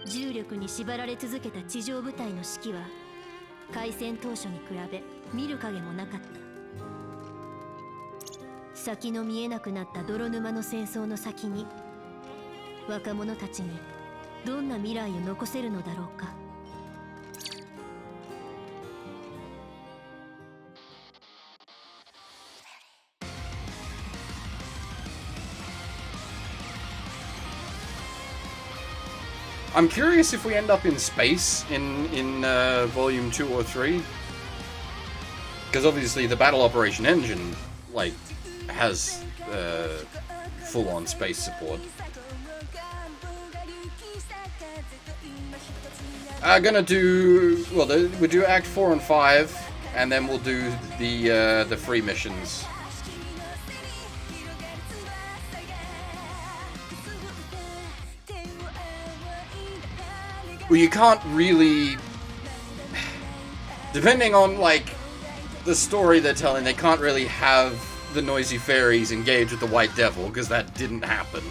重力に縛られ続けた地上部隊の士気は開戦当初に比べ見る影もなかった。先の見えなくなった泥沼の戦争の先に、若者たちにどんな未来を残せるのだろうか。
I'm curious if we end up in space in volume 2 or 3, because obviously the battle operation engine like has full-on space support. Gonna do we'll do Act 4 and 5, and then we'll do the free missions. Well, you can't really, depending on like the story they're telling, they can't really have the noisy fairies engage with the White Devil, because that didn't happen.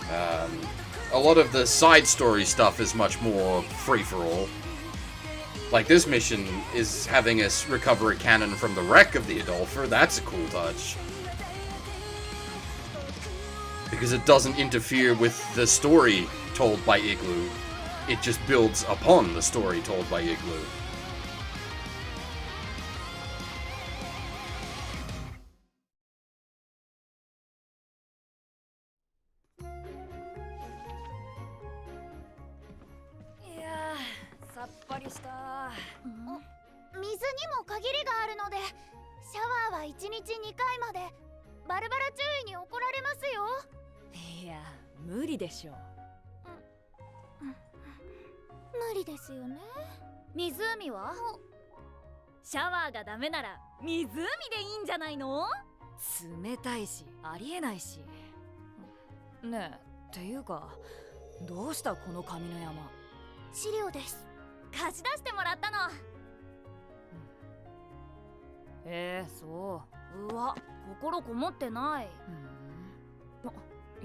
A lot of the side story stuff is much more free-for-all. Like, this mission is having us recover a cannon from the wreck of the Adolpher. That's a cool touch. Because it doesn't interfere with the story told by Igloo. It just builds upon the story told by Igloo.
水にも限りがあるので、シャワーは1日2回まで。バルバラ注意に怒られますよ。
いや、無理でしょ。
無理ですよね。
湖は？シャワーがダメなら湖でいいんじゃないの？冷たいし、ありえないし。ねえ、っていうか、どうしたこの紙の山？
資料です。貸し出してもらったの。
そう。うわ、心こもってない。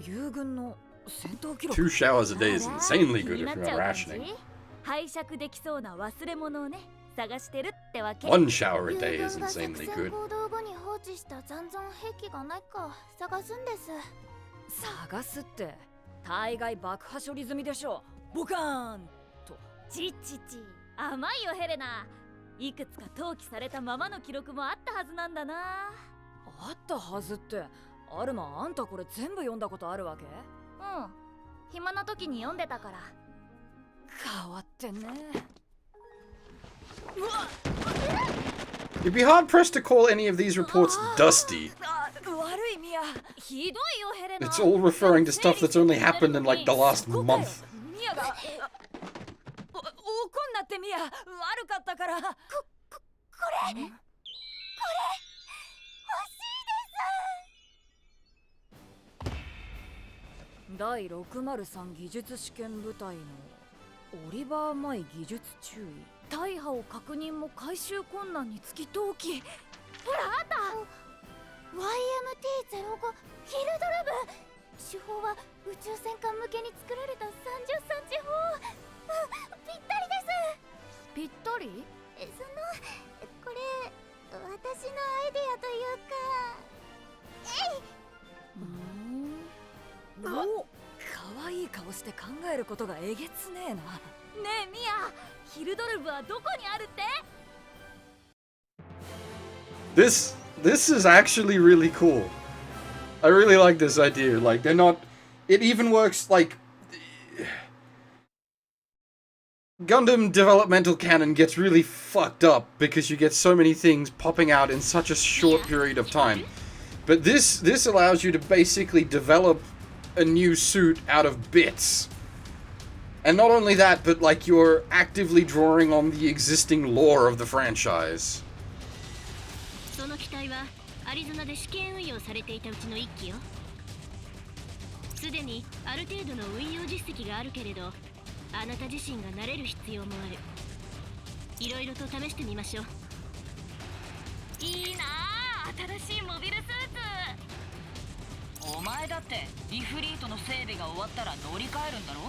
友軍の戦闘記録。
2 showers a day is insanely good if you're not rationing.
拝借できそうな忘れ物をね、探してるってわけ。
1 shower a day is insanely
作戦
good.
行動後に放置した残存兵器がないか探すんです。
探すって、大概爆破処理済みでしょ。ボカーンと。ちっちち、甘いよヘレナ。いくつか登記されたままの記録もあったはずなんだな。あったはずって、アルマ、あんたこれ全部読んだことあるわけ？
うん、暇な時に読んでたから。
変わってんね。
You'd be hard pressed to call any of these reports dusty.
悪いミヤ、ひどいよヘレナ。
It's all referring to stuff that's only happened in like the last month.
ミヤが怒んなってミヤ、悪かったから。
これ欲しいです。
第603技術試験部隊のオリバー・マイ技術注意。大破を確認も回収困難につき登記。
ほらあった。YMT-05 ヒルドル部。手法は宇宙戦艦向けに作られた30サンチ砲。ぴったりです。
ぴったり？
これ私のアイデアというか。
お、可愛い顔して考えることがえげつねえな。ねえミヤ、ヒルドル部はどこにあるって？
This is actually really cool. I really like this idea. Like, they're not... It even works, like... Gundam developmental canon gets really fucked up because you get so many things popping out in such a short period of time. But this allows you to basically develop a new suit out of bits. And not only that, but like you're actively drawing on the existing lore of the franchise.
その機体はアリゾナで試験運用されていたうちの1機よ。すでにある程度の運用実績があるけれど、あなた自身が慣れる必要もある。いろいろと試してみましょう。
いいなあ、新しいモビルスーツ。お前だってイフリートの整備が終わったら乗り換えるんだろ？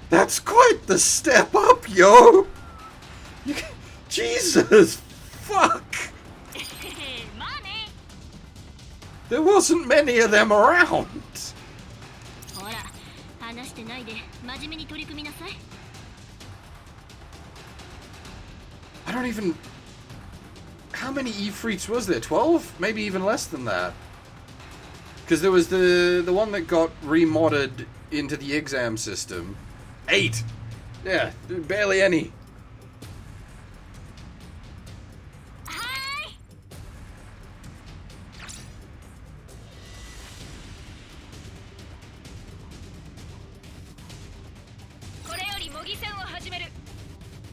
That's quite the step up, yo! Jesus! Fuck! There wasn't many of them around!
ほら、話してないで真面目に取り組みなさい。
I don't even... How many Efreets was there? 12? Maybe even less than that. Because there was the one that got remodded into the exam system. 8! Yeah, barely any.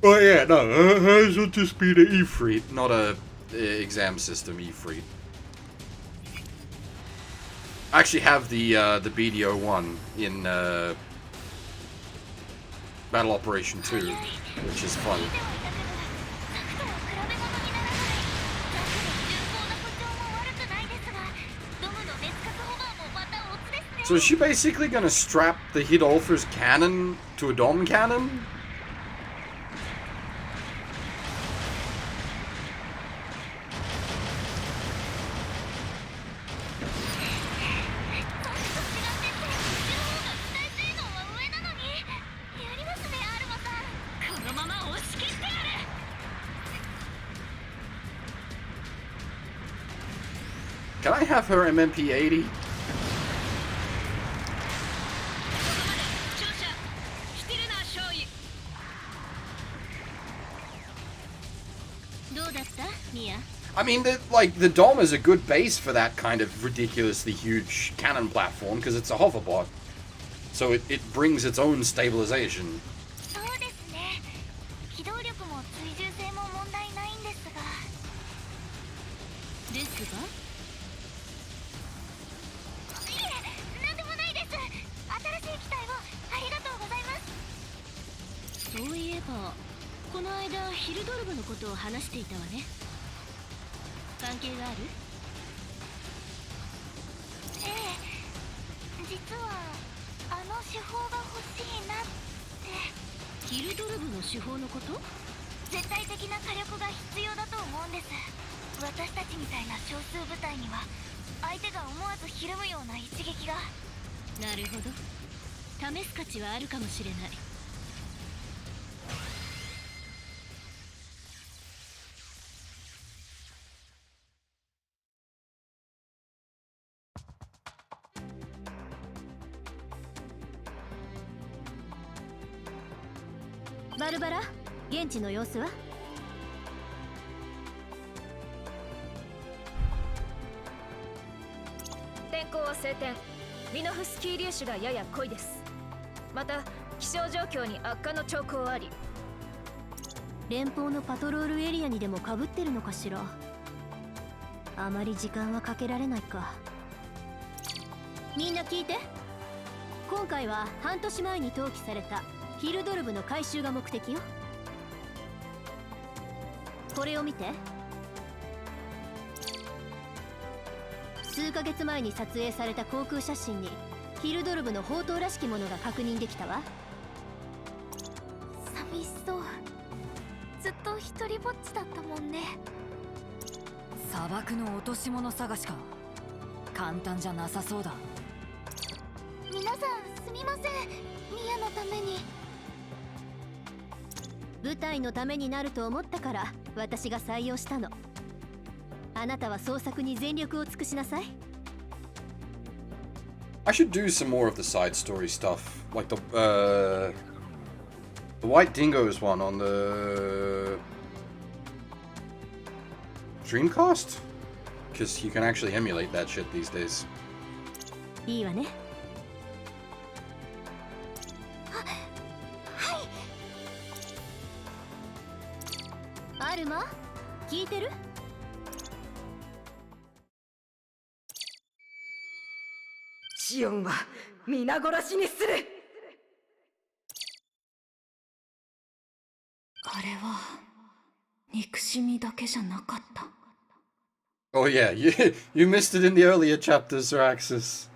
Oh yeah, no, it should just be the Efreet, not a exam system Efreet. I actually have the BDO-1 in Battle Operation 2, which is fun. So is she basically gonna strap the Hidolfer's cannon to a Dom cannon? Can I have her MMP-80? I mean, the Dom is a good base for that kind of ridiculously huge cannon platform because it's a hoverbot. So it brings its own stabilization.
バルバラ、現地の様子は？
天候は晴天。ミノフスキー粒子がやや濃いです。また気象状況に悪化の兆候あり。
連邦のパトロールエリアにでもかぶってるのかしら。あまり時間はかけられないか。みんな聞いて。今回は半年前に登記されたヒルドルブの回収が目的よ。これを見て。数ヶ月前に撮影された航空写真にヒルドルブの砲塔らしきものが確認できたわ。
寂しそう。ずっと一人ぼっちだったもんね。
砂漠の落とし物探しか。簡単じゃなさそうだ。
皆さんすみません、ミヤのために。
舞台のためになると思ったから私が採用したの。あなたは創作に全力を尽くしなさい。
I should do some more of the side story stuff, like the White Dingoes one on the Dreamcast, because you can actually emulate that shit these days.
いいわね。アルマ、聞いてる？
シオンは皆殺しにする。
あれは憎しみだけじゃなかった。
Oh yeah, you missed it in the earlier chapters, Zeraxis.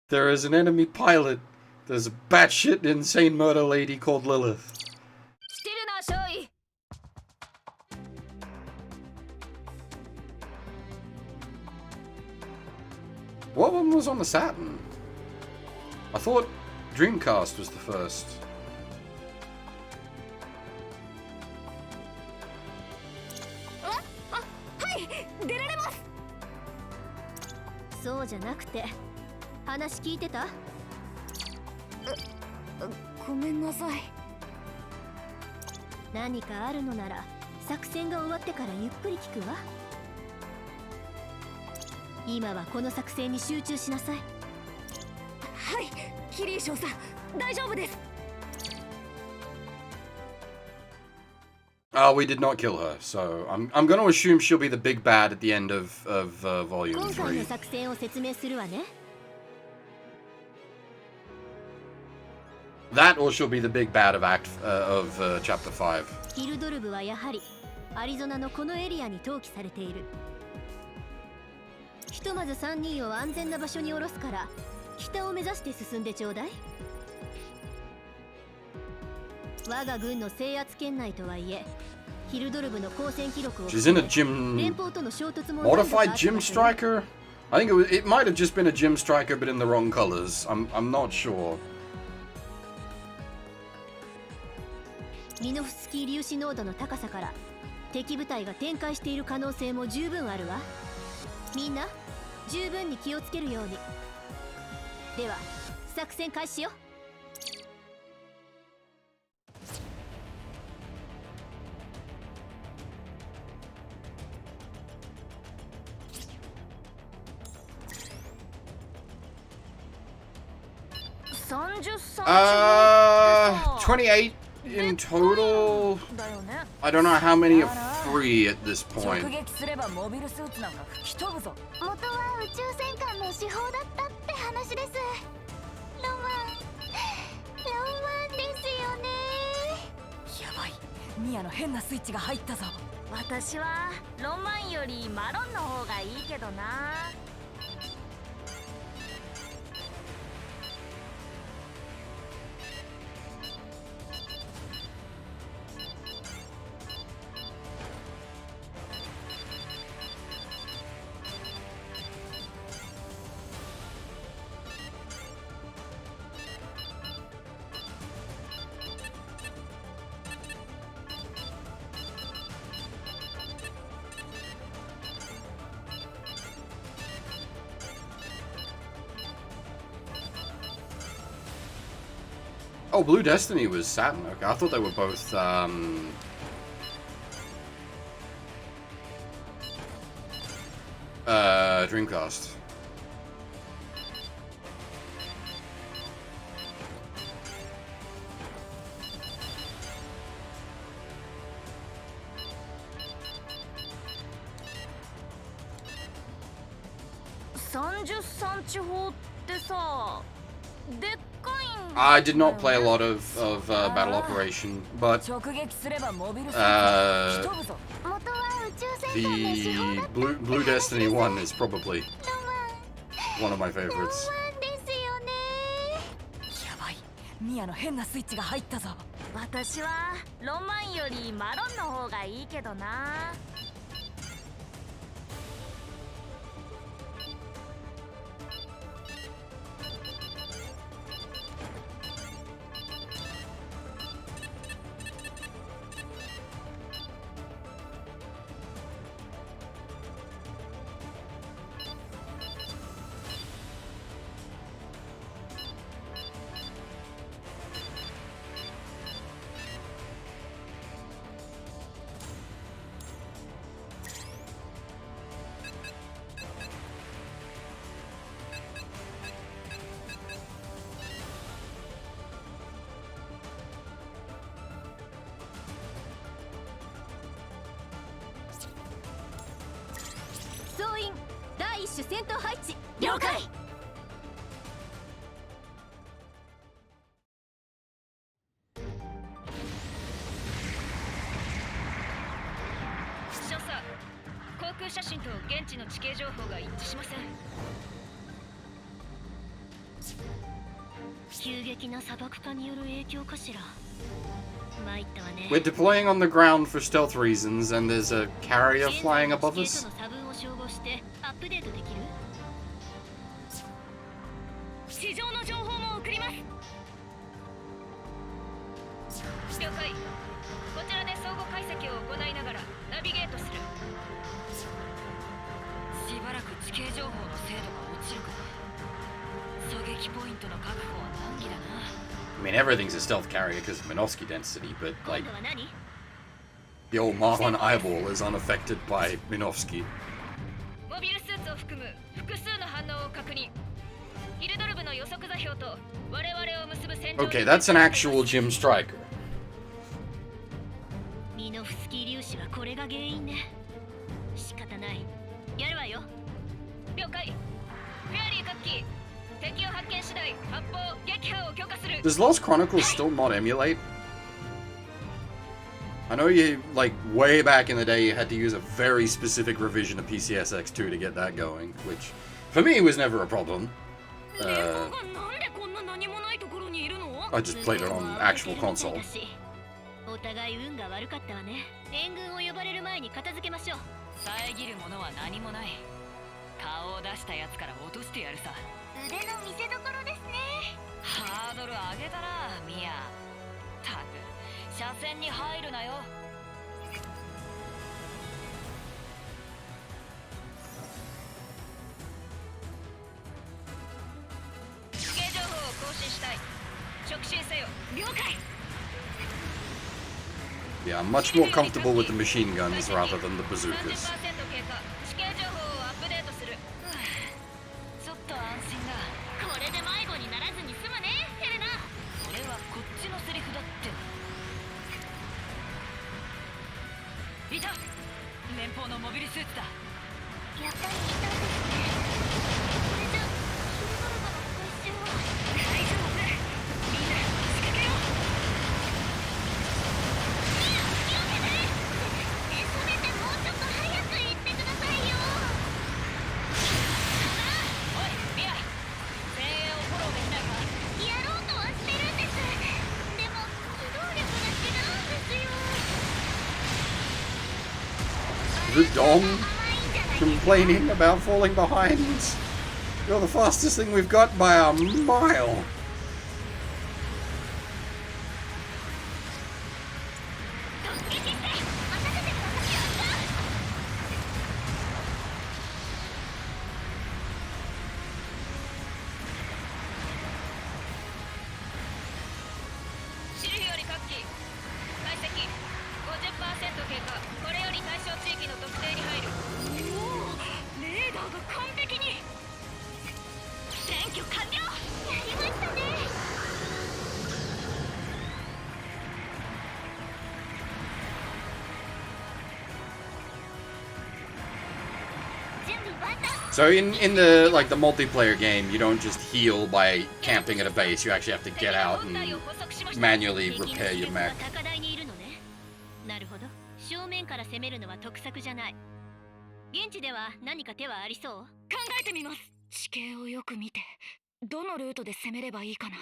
There is an enemy pilot. There's a batshit insane murder lady called Lilith.
してるな、少尉。
What one was on the Saturn? I thought Dreamcast was the first.
出られます。
そうじゃなくて、話聞いてた？
ごめんなさい。
何かあるのなら作戦が終わってからゆっくり聞くわ。今はこの作戦に集中しなさい。
はい、キリー少佐、大丈夫です。
We did not kill her, so I'm going to assume she'll be the big bad at the end of Volume
今回の
3.
作戦を説明するわね。
That or she'll be the big bad of Chapter 5.
ヒルドルブはやはりアリゾナのこのエリアに登記されている。ひとまず3人を安全な場所に下ろすから北を目指して進んでちょうだい。我が軍の制圧圏内とはいえ、ヒルドルブの交戦記録を
She's in a gym
連邦との衝突も
modified gym striker. I think it might have just been a gym striker, but in the wrong colors. I'm not sure.
ミノフスキー粒子濃度の高さから敵部隊が展開している可能性も十分あるわ。みんな十分に気をつけるように。では作戦開始よ。
28 in total. I don't know how many are free at this point.
元は宇宙戦艦の手法だったって話です。ロマンですよね。
やばい、ミアの変なスイッチが入ったぞ。
私はロマンよりマロンの方がいいけどな。
Oh, Blue Destiny was Saturn. Okay, I thought they were both, Dreamcast. I did not play a lot of Battle Operation, but the Blue Destiny one is probably one of my favorites.
やばい、ミアの変なスイッチが入ったぞ。
私はロマンよりマロンの方がいいけどな。
総員第一種戦闘配置
了解。
少佐、航空写真と現地の地形情報が一致しません。
急激な砂漠化による影響かしら。参ったわね。
We're deploying on the ground for stealth reasons, and there's a carrier flying above us.
差分を照合してアップデートできる？
地上の情報も送ります。
了解。こちらで相互解析を行いながらナビゲートする。
しばらく地形情報の精度が落ちるかな。狙撃ポイントの確保は難儀だな。
I mean, everything's a stealth carrier because of Minovsky density, but like
今度は何？
the old Marlin eyeball is unaffected by Minovsky.
モビルスーツを含む複数の反応を確認。ヒルドルブの予測座標と我々を結ぶ戦場。
Okay, that's an actual gym striker.
ミノフスキー粒子はこれが原因ね。仕方ない。やるわよ。
了解。フェアリー各機、敵を発見次第発砲撃破を許可する。
Does Lost Chronicles still not emulate? I know you, like, way back in the day, you had to use a very specific revision of PCSX2 to get that going, which, for me, was never a problem. I just played it on actual console.
お互い運が悪かったわね。援軍を呼ばれる前に片付けましょう。
遮るものは何もない。顔を出したやつから落としてやるさ。
腕の見せ所ですね。
ハードル上げたな、ミヤ。たく、車線に入るなよ。地形情報を更新したい。直進せよ。了解。
Yeah, I'm much more comfortable with the machine guns rather than the bazookas.
30%経過。地形情報をアップデートする。ちょっと安心だ。
これで迷子にならずに済むね、ヘレナ。
それはこっちのセリフだって。いた。連邦のモビルスーツだ。
やっぱりいたんですね。これじゃヒルドルガの回収は。大丈夫。みんな仕掛けよう。せめてもうちょっと早く行ってくださいよ。
おい、ミヤ。前衛をフォローできないか。
やろうとはしてるんです。でも機動力が違うんですよ。
The Dom complaining about falling behind. You're the fastest thing we've got by a mile. So in the the multiplayer game, you don't just heal by camping at a base. You actually have to get out and manually repair your mech.
なるほど。正面から攻めるのは得策じゃない。現地では何か手はありそう？
考えてみます。地形をよく見て、どのルートで攻めればいいかな。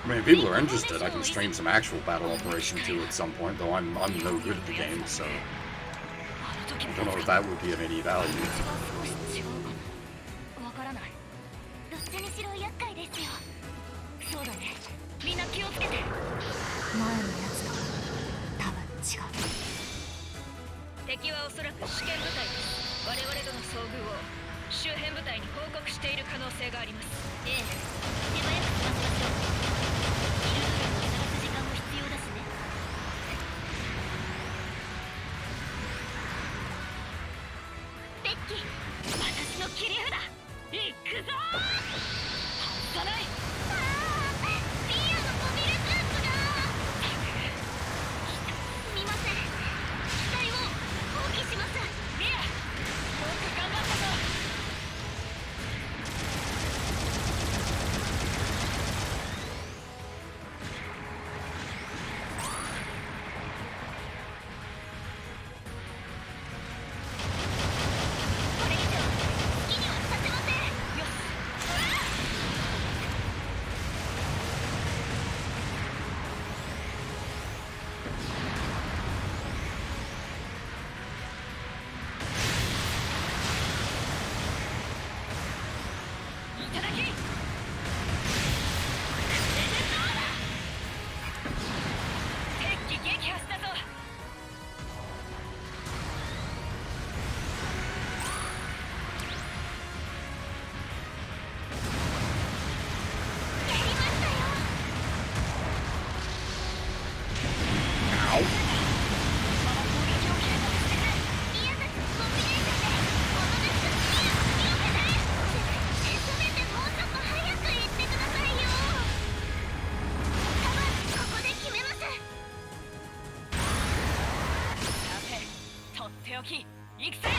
I mean, if people are interested, I can stream some actual battle operation too at some point, though I'm no good at the game, so I don't know if that would be of any value.
わからない。どっちにしろ厄介ですよ。そうだね。みんな気をつけて。前のやつと多分違う。
敵はおそらく試験部隊です。我々との遭遇を周辺部隊に報告している可能性があります。
ええ。手早く済ませましょう。ヒルドルガを探す時間も必要だしね。
ベッキー、私の切り札。行くぞー。
外さない。
ビアのモビルスーツが。すみません。機体を放棄します。
ミヤ、よく頑張ったぞ。
これ以上好きにはさせません。
よし。いただき。敵機撃破したぞ。
やりましたよ。宮崎コンビネーションでこの熱気をつけて。せめてもうちょっと早く行ってくださいよ。多分ここで決めます。
さて、とっておき、行くぜ。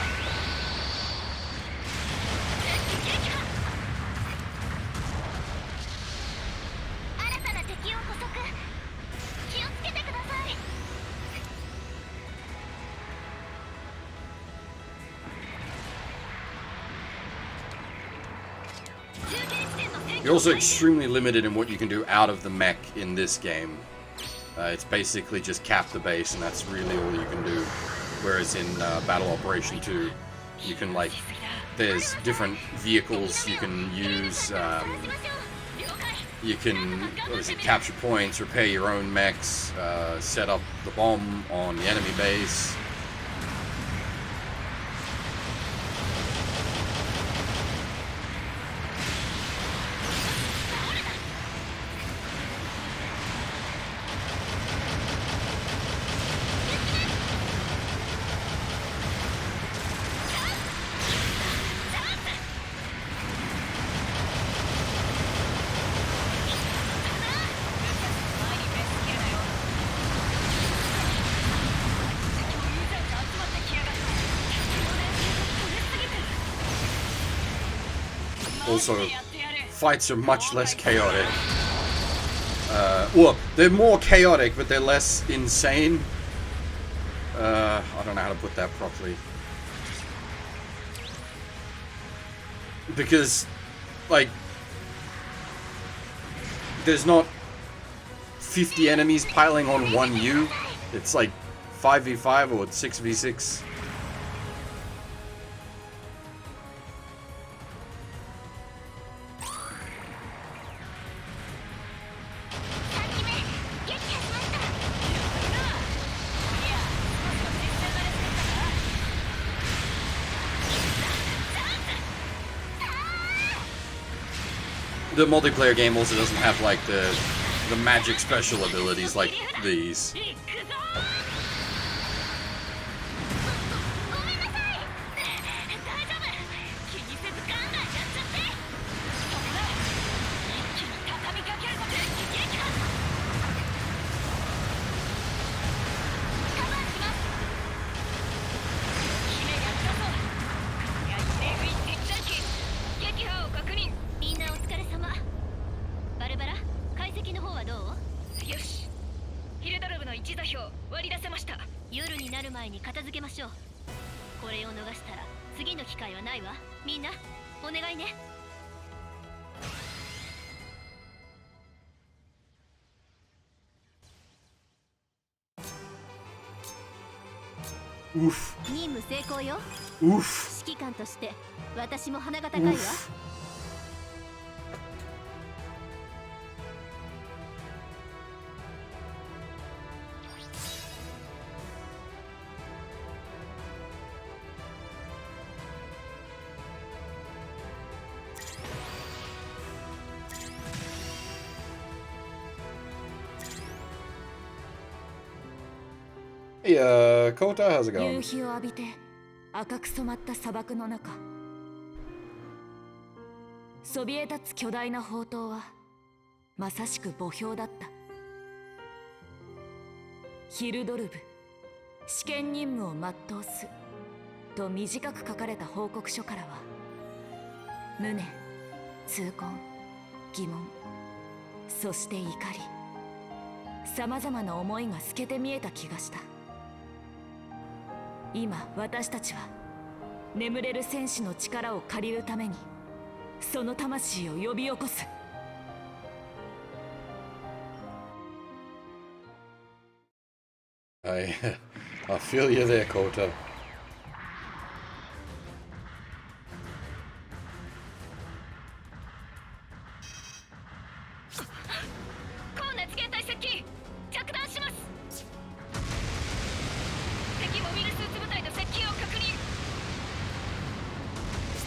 You're also extremely limited in what you can do out of the mech in this game. It's basically just cap the base, and that's really all you can do. Whereas in Battle Operation 2, you can, like, there's different vehicles you can use. You can obviously capture points, repair your own mechs, set up the bomb on the enemy base. Also, fights are much less chaotic. Well, they're more chaotic, but they're less insane. I don't know how to put that properly. Because, like, there's not 50 enemies piling on one you. It's like 5v5 or 6v6. The multiplayer game also doesn't have, like, the magic special abilities like these. Oof.
任務成功よ。
Oof.
指揮官として私も鼻が高いわ。
Hey, Kota, how's it
夕
going?
日を浴びて赤く染まった砂漠の中、そびえ立つ巨大な砲塔はまさしく墓標だった。ヒルドルブ、試験任務を全うすと短く書かれた報告書からは、無念、痛恨、疑問、そして怒り、さまざまな思いが透けて見えた気がした。今私たちは眠れる戦士の力を借りるためにその魂を呼び起こす。
I feel you there, Kota.
高熱源体接近、着弾します。敵モビルスーツ部隊と接近を確認。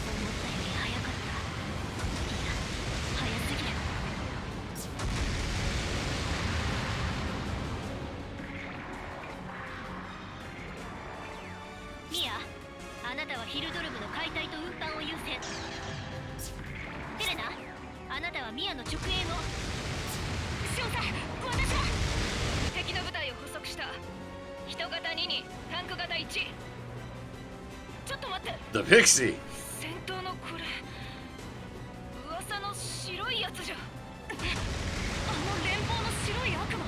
思ったより早かった。いや、早すぎる。ミア、あなたはヒルドルブの解体と運搬を優先。ヘレナ、あなたはミアの直営を。
少佐、私は敵の部隊を捕捉した。人型2にタンク型1。ちょっと待って。
The Pixie!
戦闘のこれ、噂の白いやつじゃ。あの連邦の白い悪魔。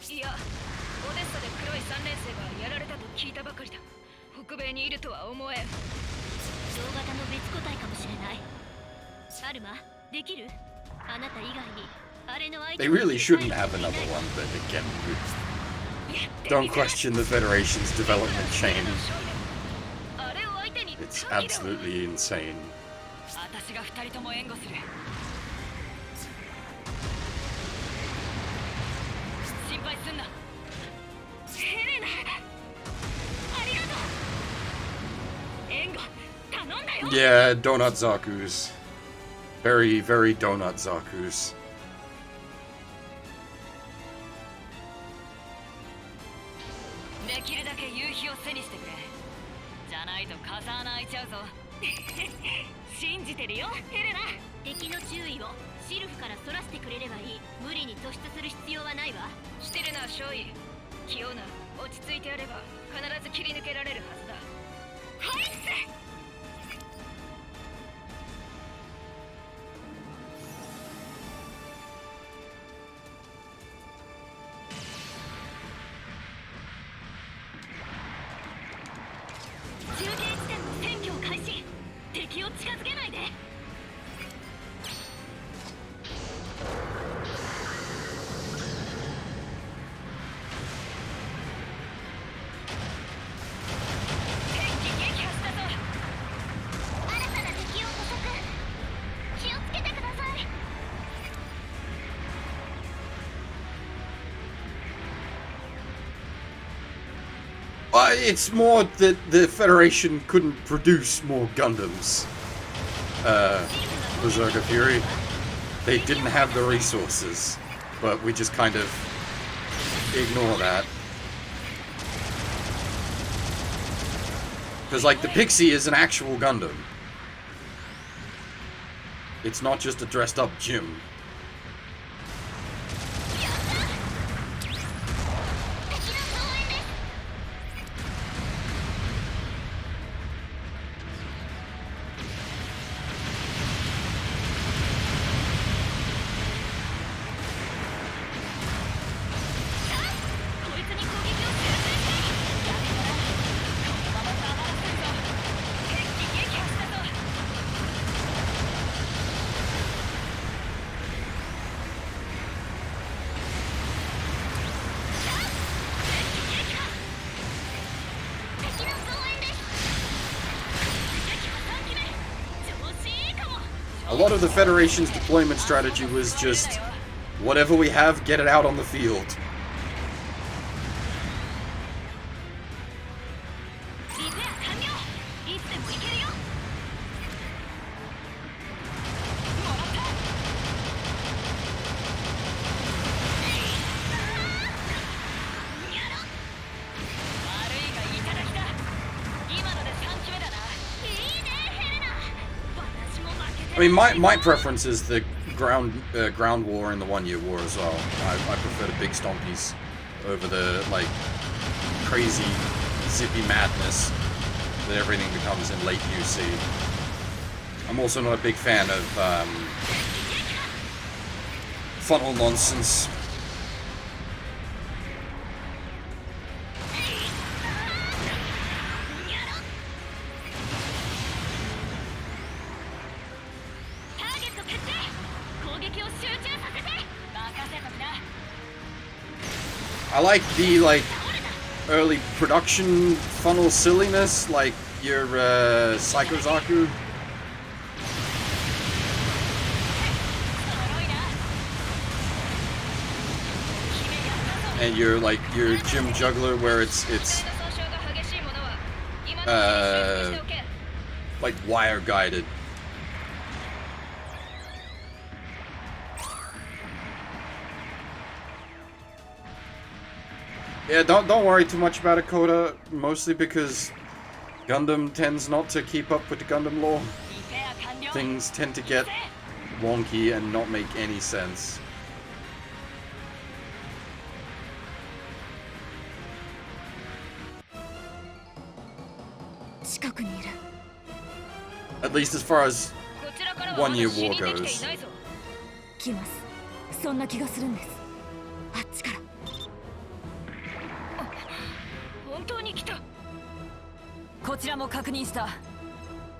いや、オデッサで黒い3連星がやられたと聞いたばかりだ。北米にいるとは思えん。
同型の別個体かもしれない。アルマ、できる？あなた以外にあれの相
They
手を
really shouldn't have another one, but again, don't question the Federation's development chain.
あれを相手に
It's
短期だ
absolutely insane.
私が2人とも援護する。心配すんな。
ヘレナ、ありがとう。援護頼んだよ。
Yeah, Donut Zaku's. Very, very Donut Zaku's.
できるだけ夕日を背にしてくれ。じゃないと風穴開いちゃうぞ。
信じてるよ、ヘレナ。
敵の注意をシルフからそらしてくれればいい。無理に突出する必要はないわ。
してるな、少尉。気負うな、落ち着いてやれば必ず切り抜けられるはずだ。
はいっす。
中継地点の占拠を開始。敵を近づけないで。
敵撃破したぞ。
新たな敵を捕捉。気をつけてください。
It's more that the Federation couldn't produce more Gundams. Berserker Fury. They didn't have the resources, but we just kind of ignore that. Because, like, the Pixie is an actual Gundam. It's not just a dressed up gym.
敵の増援です。
こいつに攻撃を集中して。
やめたらこのまま黙らせるぞ。
敵撃破したぞ。
敵の増援です。
撃破3機目。調子いいかも。
A lot of the Federation's deployment strategy was just whatever we have, get it out on the field.
リペア完了。いつでも行けるよ。
悪いがいただきだ。今ので3機目だな。
いいね、ヘレナ。
私も負けて
I mean, my preference is the ground war and the 1-year war as well. I prefer the big stompies over the, like, crazy, zippy madness that everything becomes in late UC. I'm also not a big fan of funnel nonsense.
ターゲット決定。攻撃を集中させて。
任せときな。
I like the, like, early production funnel silliness, like your Psycho Zaku.
呪いな。
And your gym juggler where it's
損傷が激しいものは今のうちに修復しておけ。
like wire guided. Yeah, don't worry too much about it, Coda. Mostly because Gundam tends not to keep up with the Gundam lore.
リペア完了。
Things tend to get wonky and not make any sense.
近くにいる。
At least as far as
こちらからはまだ
1-year
死に
war
できて
goes.
いないぞ。
来ます。そんな気がするんです。あっちから。
本当に来た。
こちらも確認した。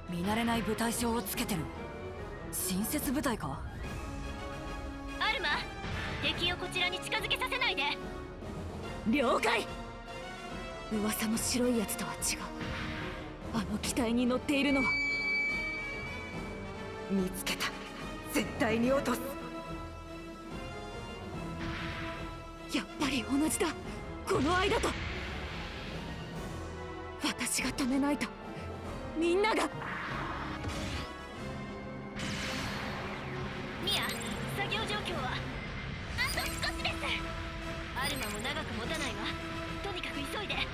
見慣れない部隊章をつけてる。
新設部隊か。
アルマ、敵をこちらに近づけさせないで。
了解。噂の白いやつとは違う。あの機体に乗っているのは。見つけた。絶対に落とす。やっぱり同じだ。この間と。私が止めないとみんなが。
ミア、作業状況は？あと少しです。アルマも長く持たないわ。とにかく急いで。はい。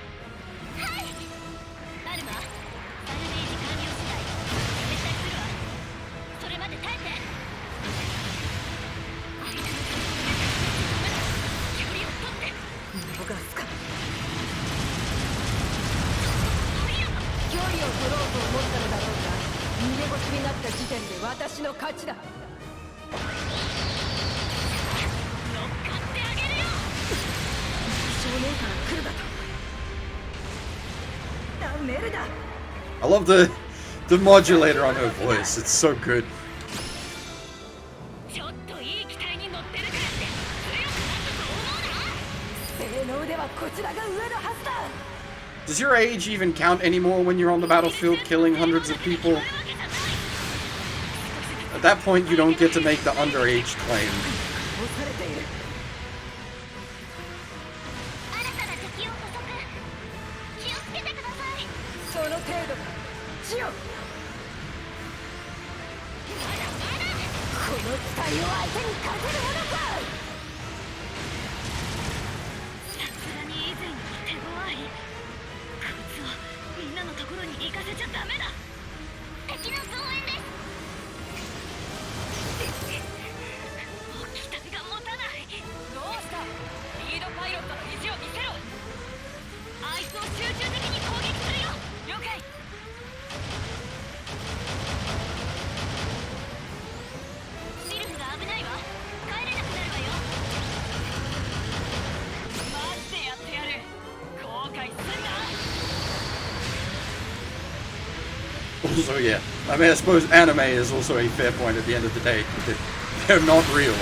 アルマ、サルベージ完了次第撤退するわ。それまで耐えて。間の距離を取って。
逃がすか。
距離を取ろうと思ったのだろうが、逃げ腰になった時点で私の勝ちだ。
乗っかってあげるよ。
少年から来るだと。ダメルだ。
I love the modulator on her voice. It's so good.
ちょっといい機体に乗ってるからって強くなったと思うな。
性能ではこちらが上のはずだ。
Does your age even count anymore when you're on the battlefield killing hundreds of people? At that point, you don't get to make the underage claim.
押されている。
新たな敵を捕捉。気をつけてください。
その程度だ。ジオ。この機体を相手に勝てるものか。
さすがに以前より手強い。こいつをみんなのところに行かせちゃダメだ。敵の増援です。機体が持たない。
どうした？リードパイロットの意地を見せろ。
あいつを集中的に攻撃するよ。
了解。
シルフが危ないわ。帰れなくなるわよ。
マジでやってやる。後悔すんな。
Also, yeah. I mean, I suppose anime is also a fair point at the end of the day. That they're not real.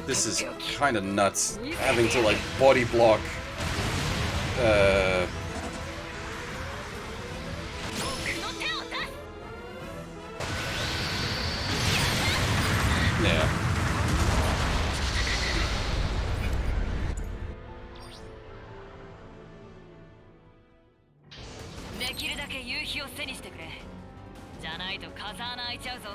This is kind of nuts, having to like body block. Yeah.
できるだけ夕日を背にしてくれ。じゃないと風穴開いちゃうぞ。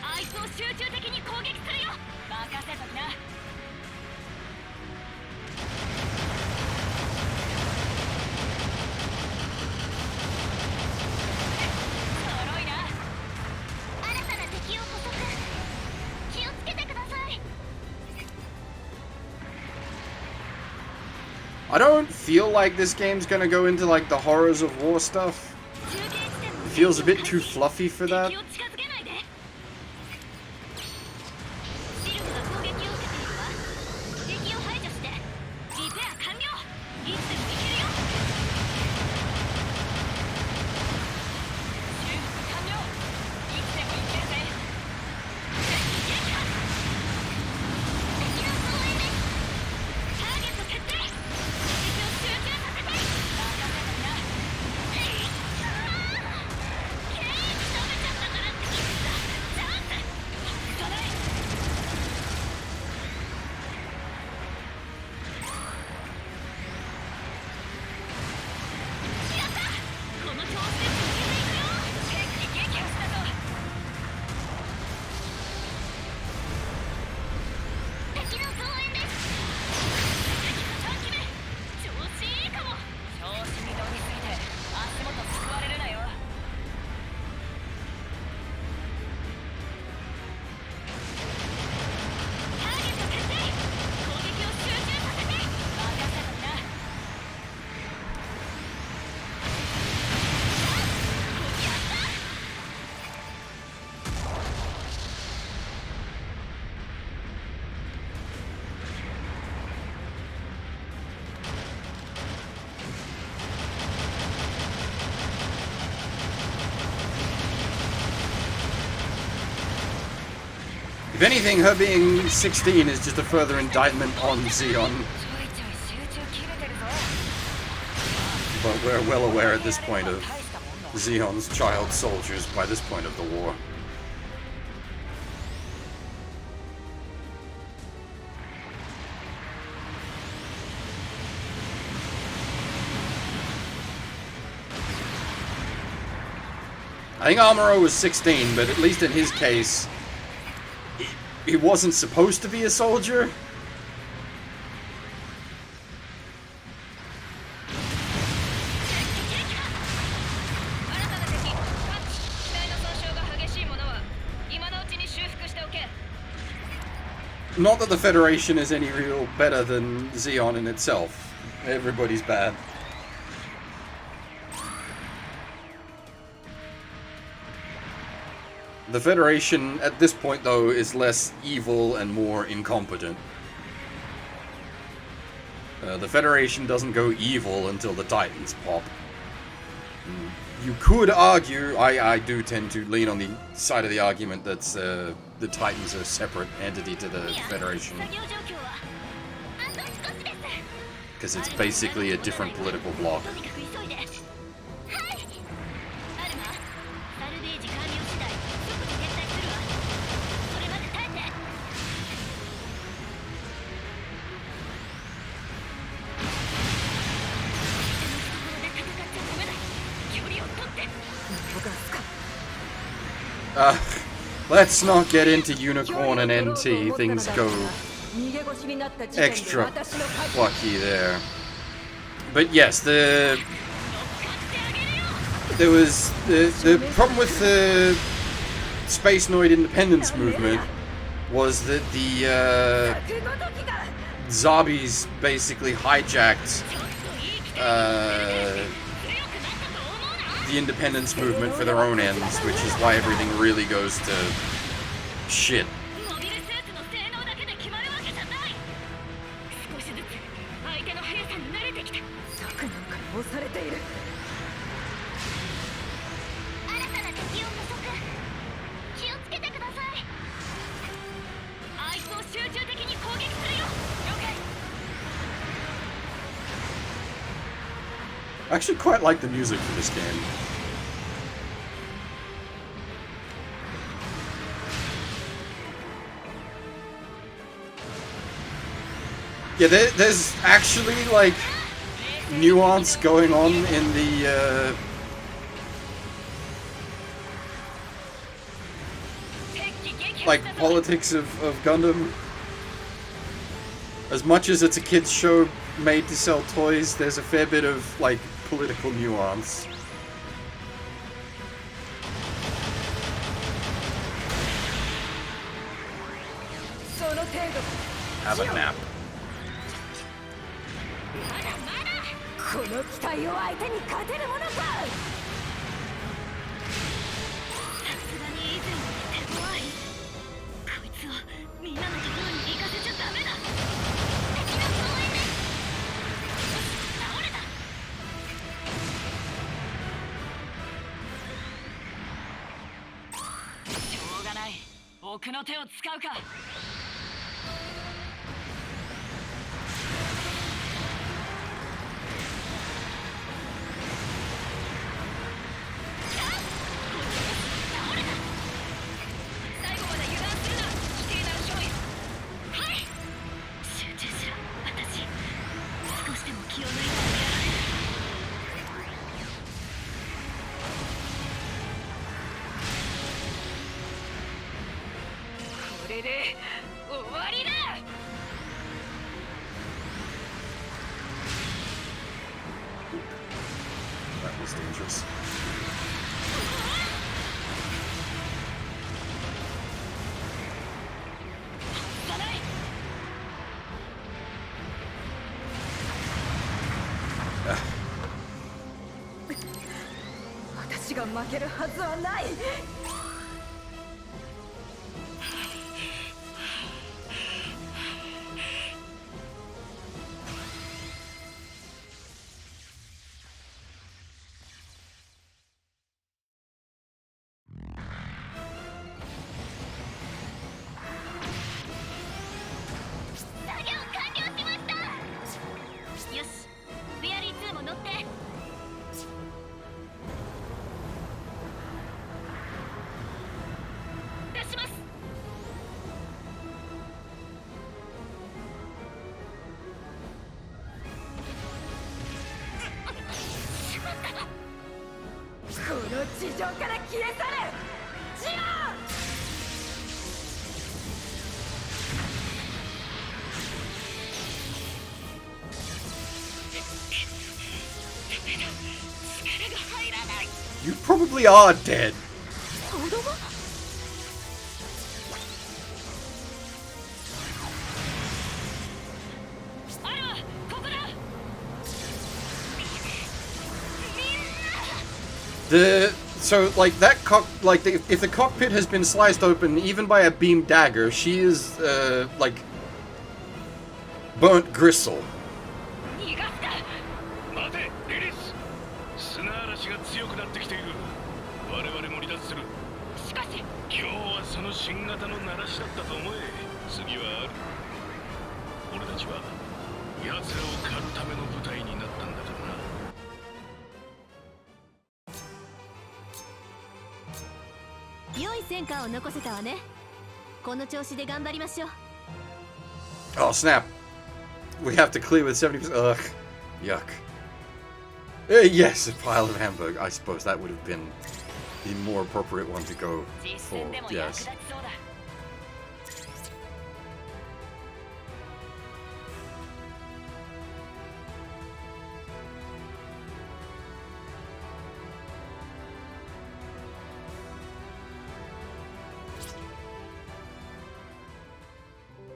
あいつを集中的に攻撃するよ。
任せときな。揃いな。
新たな敵を捕捉。気をつけてください。
I don't feel like this game's gonna go into like the horrors of war stuff.
中継地点の
It feels a bit too fluffy for that.
敵を近づけないで。シルフが攻撃を受けているわ。敵を排除して。リペア完了。いつでもいけるよ。
修復完了。いつでも行けるぜ。
敵の増援です。ターゲット決定。敵を集中させて。
任せときな。
ケイン仕留めちゃったからって
anything, her being 16 is just a further indictment on Zeon. But we're well aware at this point of Zeon's child soldiers by this point of the war. I think Amuro was 16, but at least in his case, he wasn't supposed to be a soldier. Not that the Federation is any real better than Zeon in itself. Everybody's bad. The Federation, at this point, though, is less evil and more incompetent. The Federation doesn't go evil until the Titans pop. You could argue, I do tend to lean on the side of the argument that the Titans are a separate entity to the Federation. Because it's basically a different political bloc. Let's not get into Unicorn and NT. Things go extra plucky there. But yes, there was the problem with the Space Noid independence movement was that the Zabis basically hijacked the independence movement for their own ends, which is why everything really goes to shit. I actually quite like the music for this game. Yeah, there's actually, like, nuance going on in the, like, politics of Gundam. As much as it's a kid's show made to sell toys, there's a fair bit of, like, political nuance. Have a nap. That was dangerous.
地上から消え去れジオン。
You probably are dead.
あら、ここだ。
So like that if the cockpit has been sliced open even by a beam dagger, she is like burnt gristle.
逃がすか。
待てリリス、砂嵐が強くなってきている。我々も離脱する。
しかし
今日はその新型の鳴らしだったと思え。次はある。俺たちは奴らを狩るための部隊になったんだからな。
良い戦果を残せたわね。この調子で頑張りましょう。
Oh snap! We have to clear with 70%. Ugh, yuck. Yes, a pile of hamburger. I suppose that would have been the more appropriate one to go
実
for.
戦でも役
Yes.
立ちそうだ。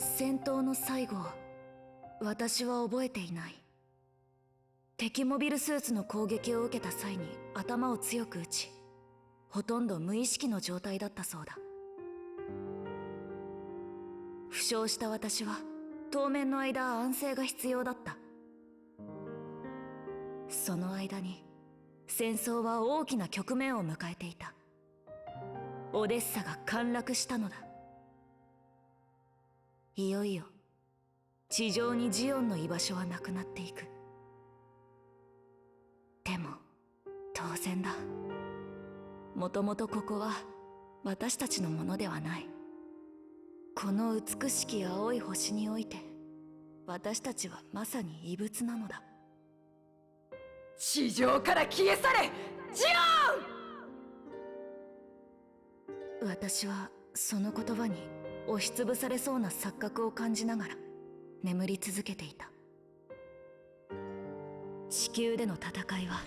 戦闘の最後、私は覚えていない。敵モビルスーツの攻撃を受けた際に頭を強く打ち、ほとんど無意識の状態だったそうだ。負傷した私は当面の間安静が必要だった。その間に戦争は大きな局面を迎えていた。オデッサが陥落したのだ。いよいよ地上にジオンの居場所はなくなっていく。でも当然だ。もともとここは私たちのものではない。この美しき青い星において私たちはまさに異物なのだ。
地上から消え去れジオン。
私はその言葉に押しつぶされそうな錯覚を感じながら眠り続けていた。地球での戦いは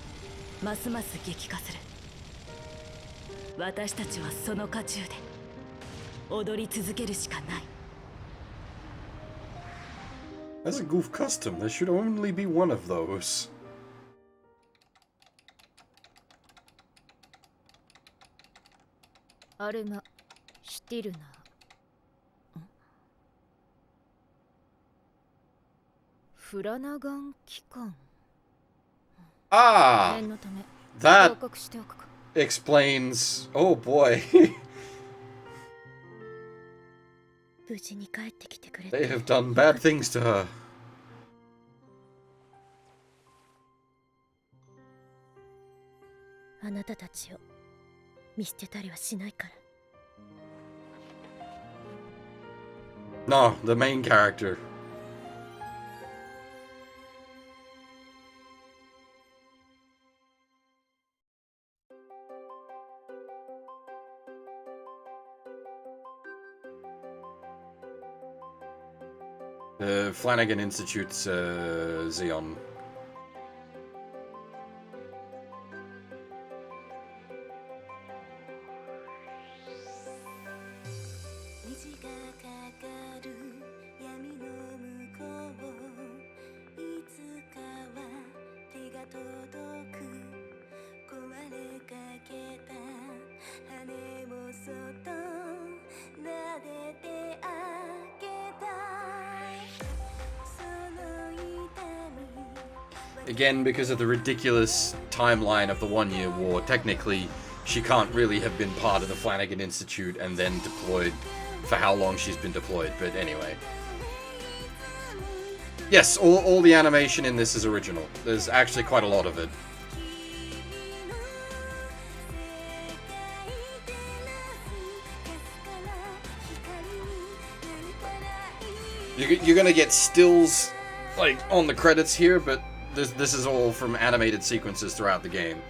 ますます激化する。私たちはその渦中で踊り続けるしかない。
As a goof custom, there should only be one of those.
アルマ・シュティルナー。フラナガン機関。
Ah,
念のため
that
報告しておくか。
explains. Oh boy,
無事に帰ってきてくれ
they
て
have done bad things to her.
あなたたちを見捨てたりはしないから。
No, the main character. The Flanagan Institute's Xeon.
虹がかかる闇の向こういつかは手が届く壊れかけた羽もそっと撫でてあげたいその痛み
Again, because of the ridiculous timeline of the 1 Year War, technically she can't really have been part of the Flanagan Institute and then deployed for how long she's been deployed, but anyway. Yes, all the animation in this is original. There's actually quite a lot of it. You're gonna get stills, like, on the credits here, but this is all from animated sequences throughout the game.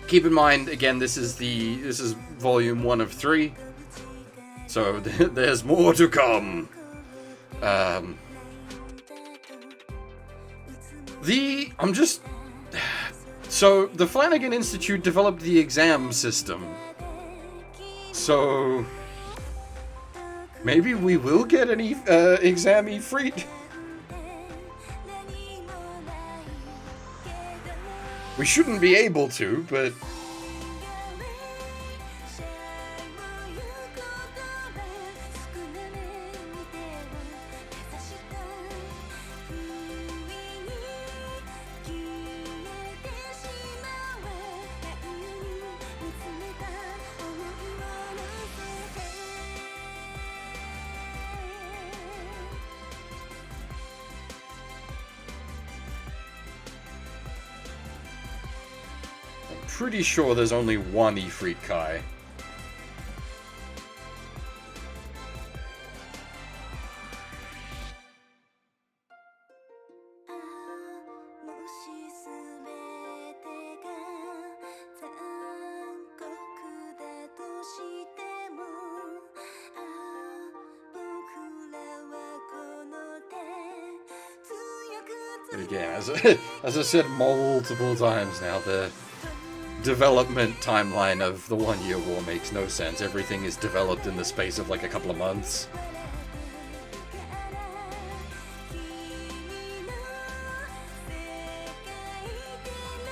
Keep in mind, again, this is volume 1 of 3, so there's more to come. So the Flanagan Institute developed the exam system. So maybe we will get an exam Ifrit. We shouldn't be able to, but pretty sure there's only one Ifrit Kai. But again, as I said multiple times now, the development timeline of the 1 Year War makes no sense. Everything is developed in the space of like a couple of months.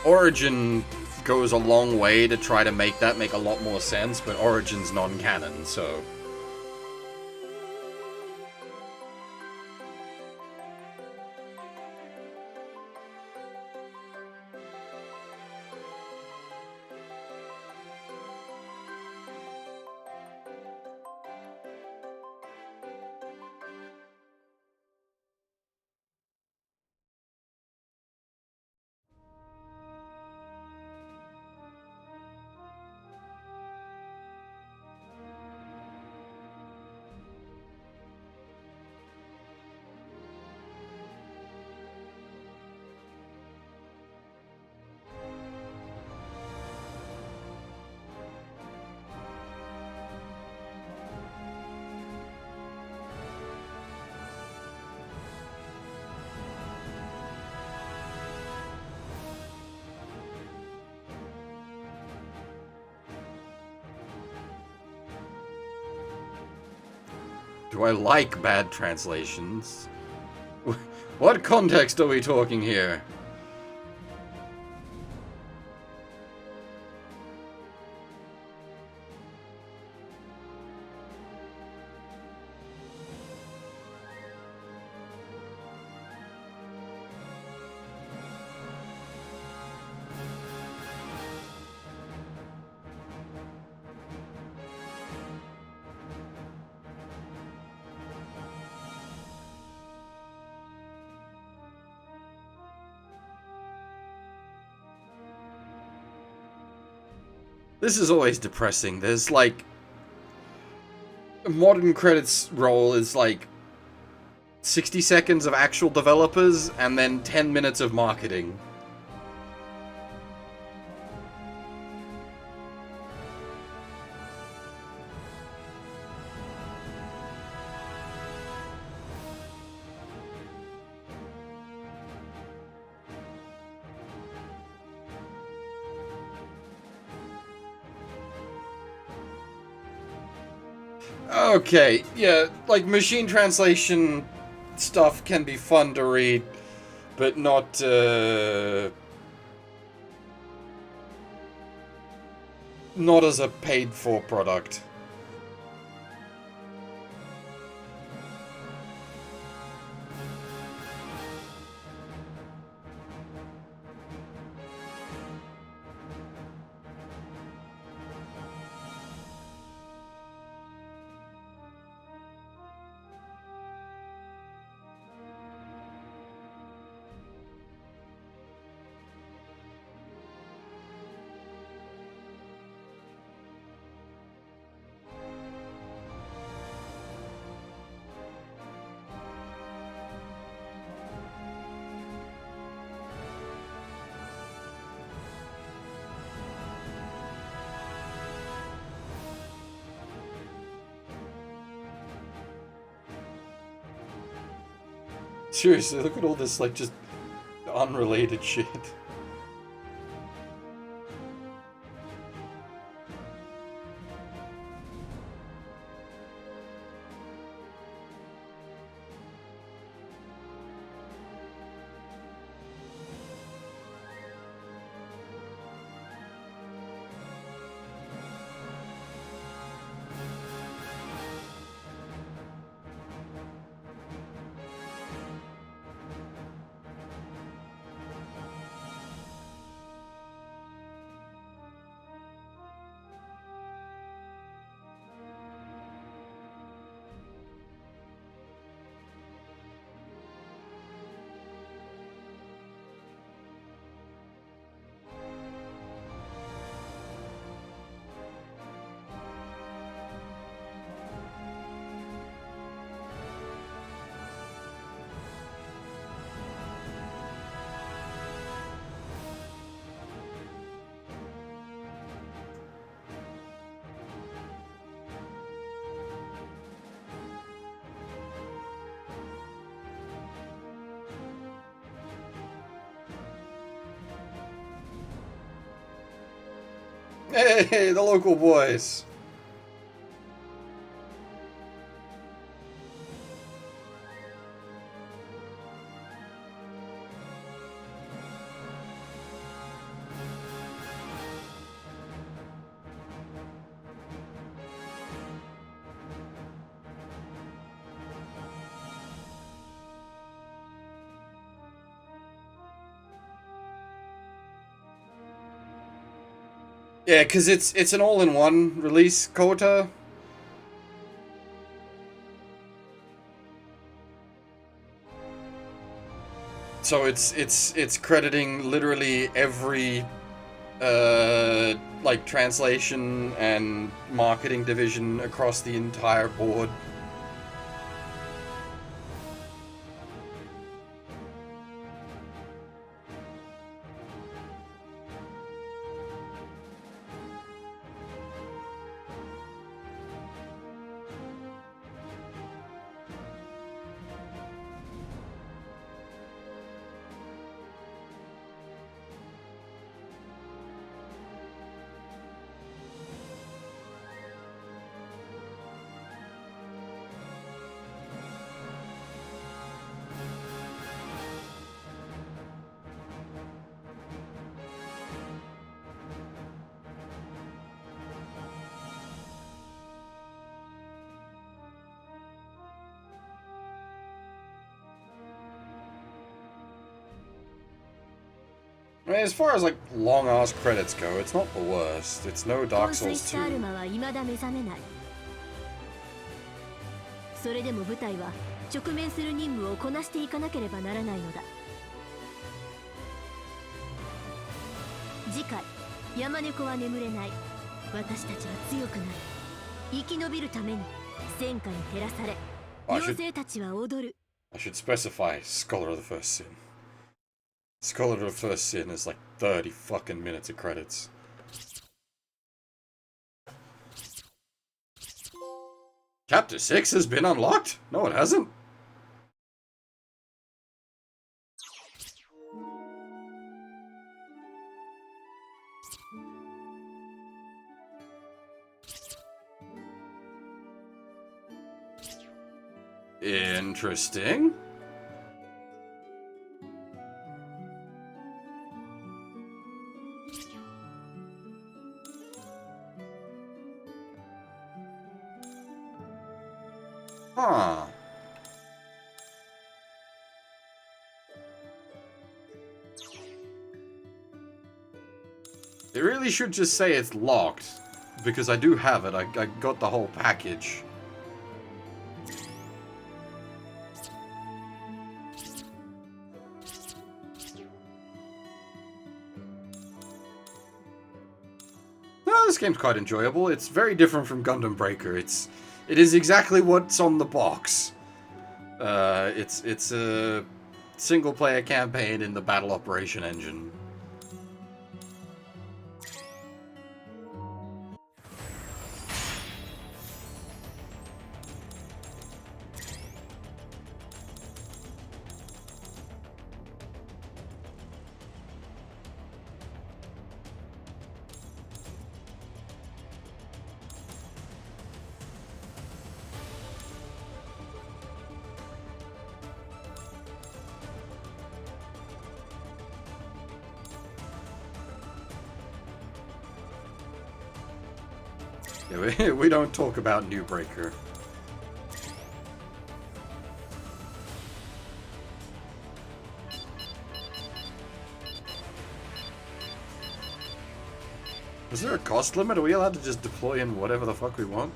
Origin goes a long way to try to make that make a lot more sense, but Origin's non-canon, so... Do I like bad translations? What context are we talking here? This is always depressing. There's like... modern credits roll is like 60 seconds of actual developers and then 10 minutes of marketing. Okay, yeah, like machine translation stuff can be fun to read, but not, not as a paid-for product. Seriously, look at all this, like, just unrelated shit. Hey, the local boys! Yeah, because it's an all-in-one release quota. So it's crediting literally every like translation and marketing division across the entire board. I mean, as far as like long-ass credits go, it's not the worst. It's no Dark
昏睡
Souls
したアル
2.
マは未だ目覚めない。それでも部隊は直面する任務をこなしていかなければならないのだ。次回、山猫は眠れない。私たちは強くなる。生き延びるために戦火に照らされ、妖精たちは踊る。
I should specify Scholar of the First Sin. Scholar of the First Sin is like 30 fucking minutes of credits. Chapter 6 has been unlocked? No, it hasn't. Interesting. Huh. They really should just say it's locked, because I do have it. I got the whole package. No, this game's quite enjoyable. It's very different from Gundam Breaker. It is exactly what's on the box. It's a single-player campaign in the Battle Operation engine. Yeah, we don't talk about New Breaker. Is there a cost limit? Are we allowed to just deploy in whatever the fuck we want?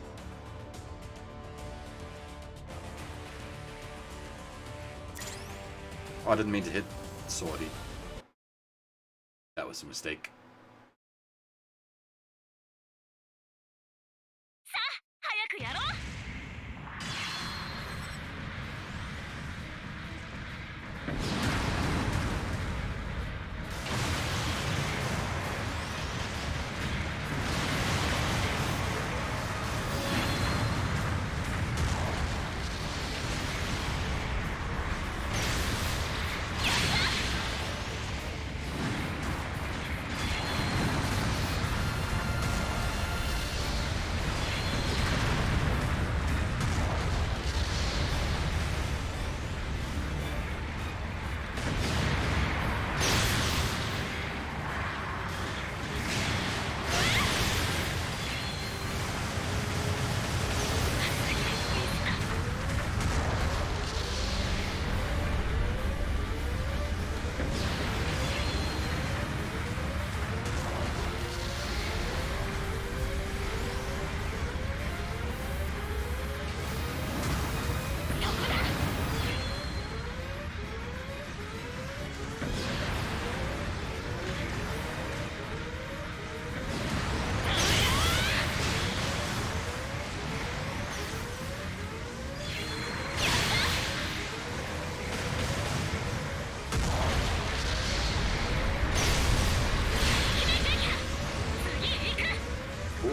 Oh, I didn't mean to hit Swordy. That was a mistake.
早くやろう。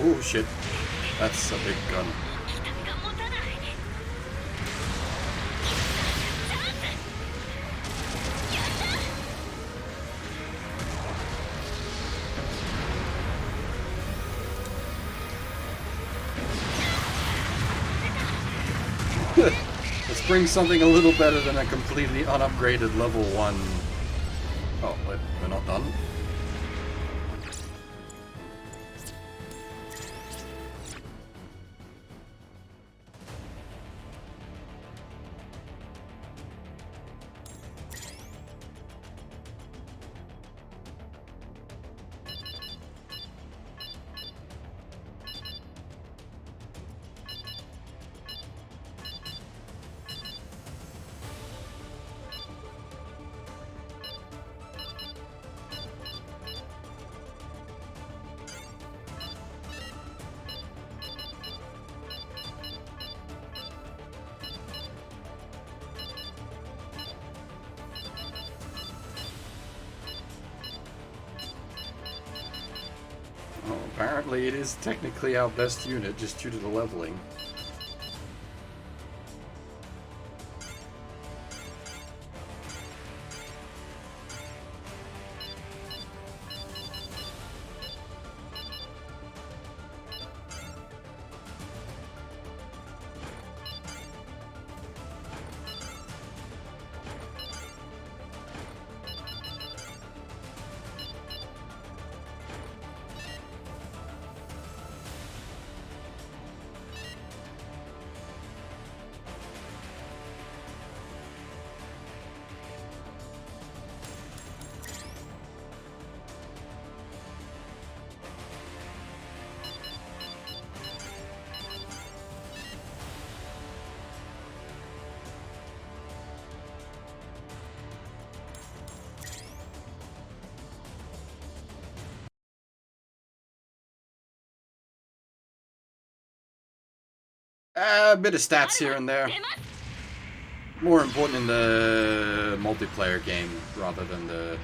Oh shit. That's a big gun. Let's bring something a little better than a completely unupgraded level 1. Oh, wait, we're not done? Apparently it is technically our best unit just due to the leveling. A bit of stats here and there. More important in the multiplayer game rather than the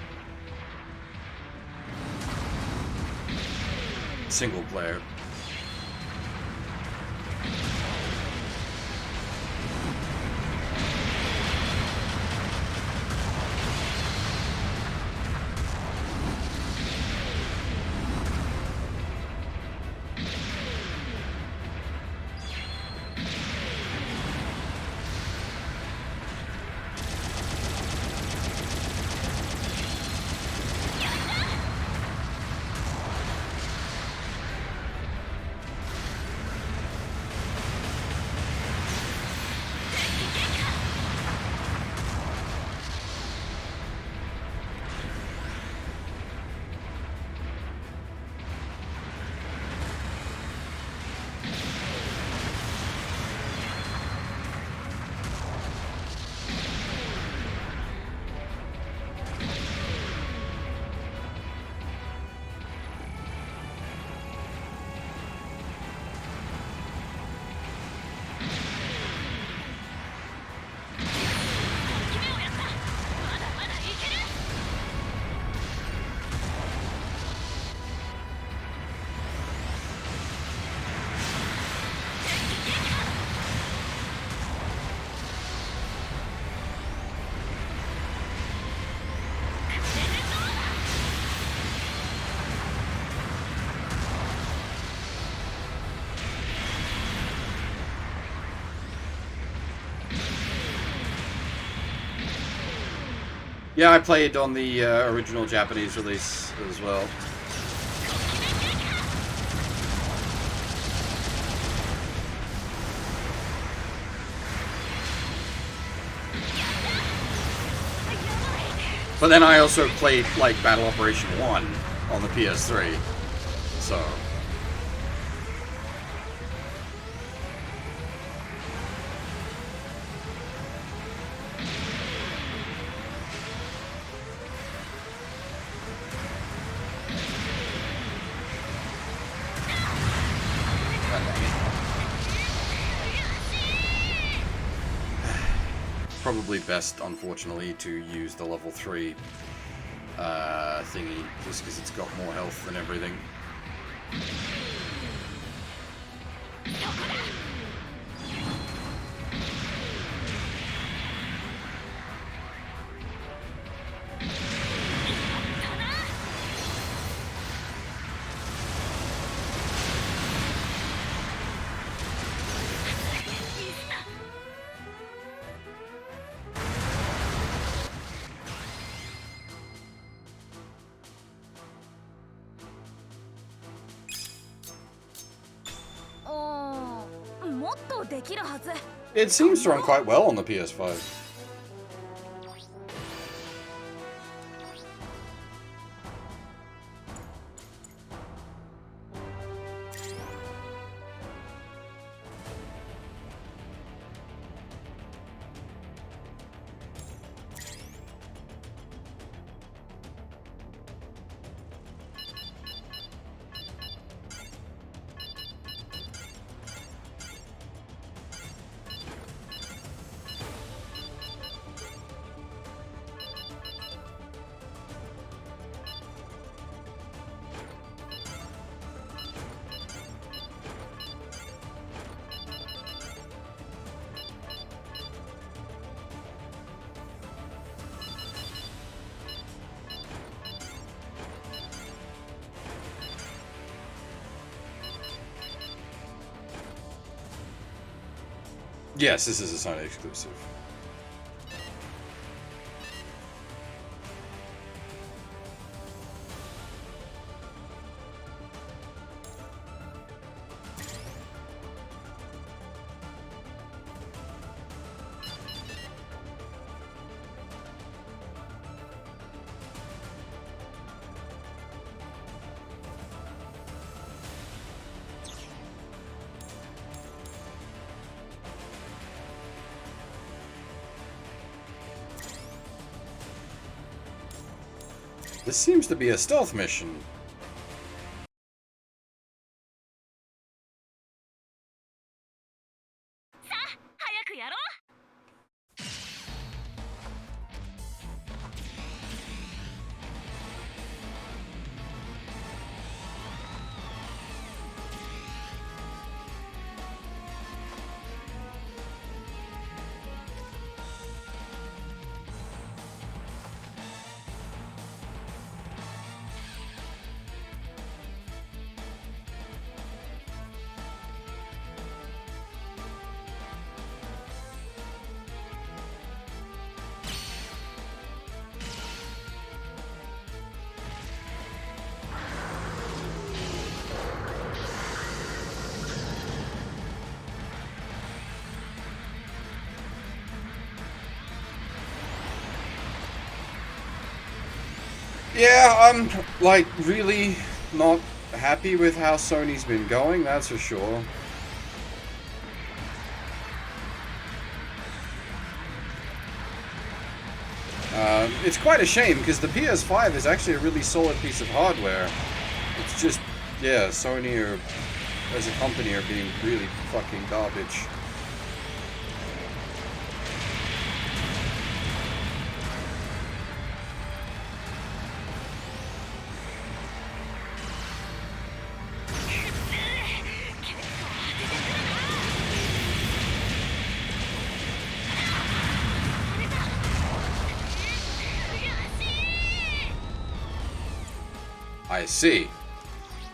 single player. Yeah, I played on the original Japanese release as well. But then I also played, like, Battle Operation 1 on the PS3, so... Probably best, unfortunately, to use the level 3 thingy, just because it's got more health and everything. It seems to run quite well on the PS5. Yes, this is a Sony exclusive. This seems to be a stealth mission. Yeah, I'm, like, really not happy with how Sony's been going, that's for sure. It's quite a shame, because the PS5 is actually a really solid piece of hardware. It's just, yeah, Sony are, as a company, are being really fucking garbage. I see.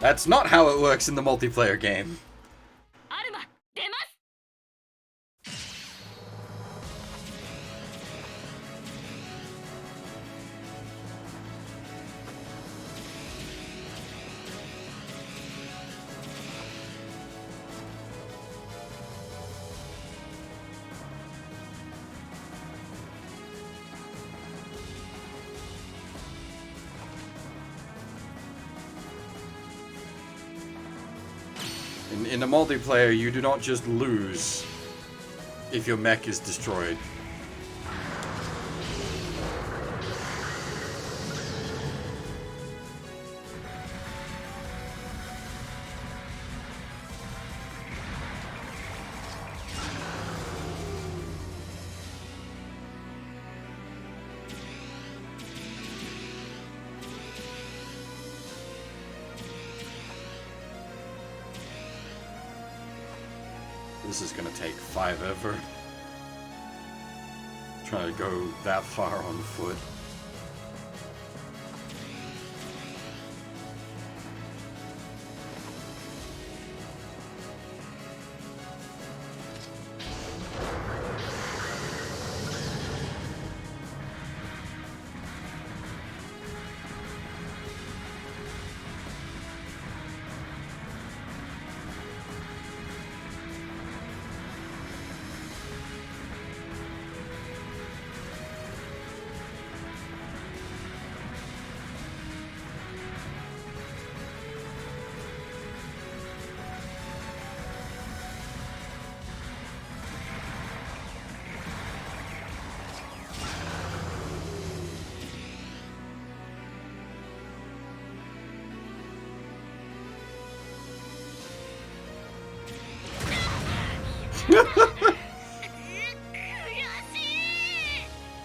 That's not how it works in the multiplayer game. in the multiplayer, you do not just lose if your mech is destroyed. This is gonna take forever. Trying to go that far on foot.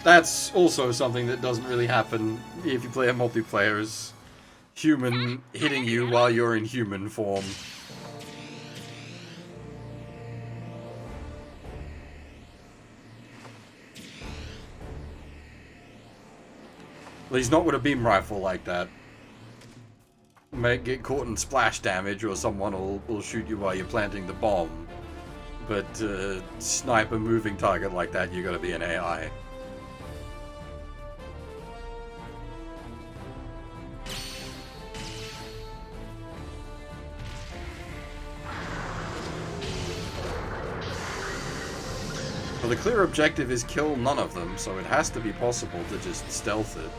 That's also something that doesn't really happen if you play a multiplayer, is human hitting you while you're in human form. At least not with a beam rifle like that. Might get caught in splash damage, or someone will shoot you while you're planting the bomb. But snipe a moving target like that, you gotta be an AI. Well, the clear objective is kill none of them, so it has to be possible to just stealth it.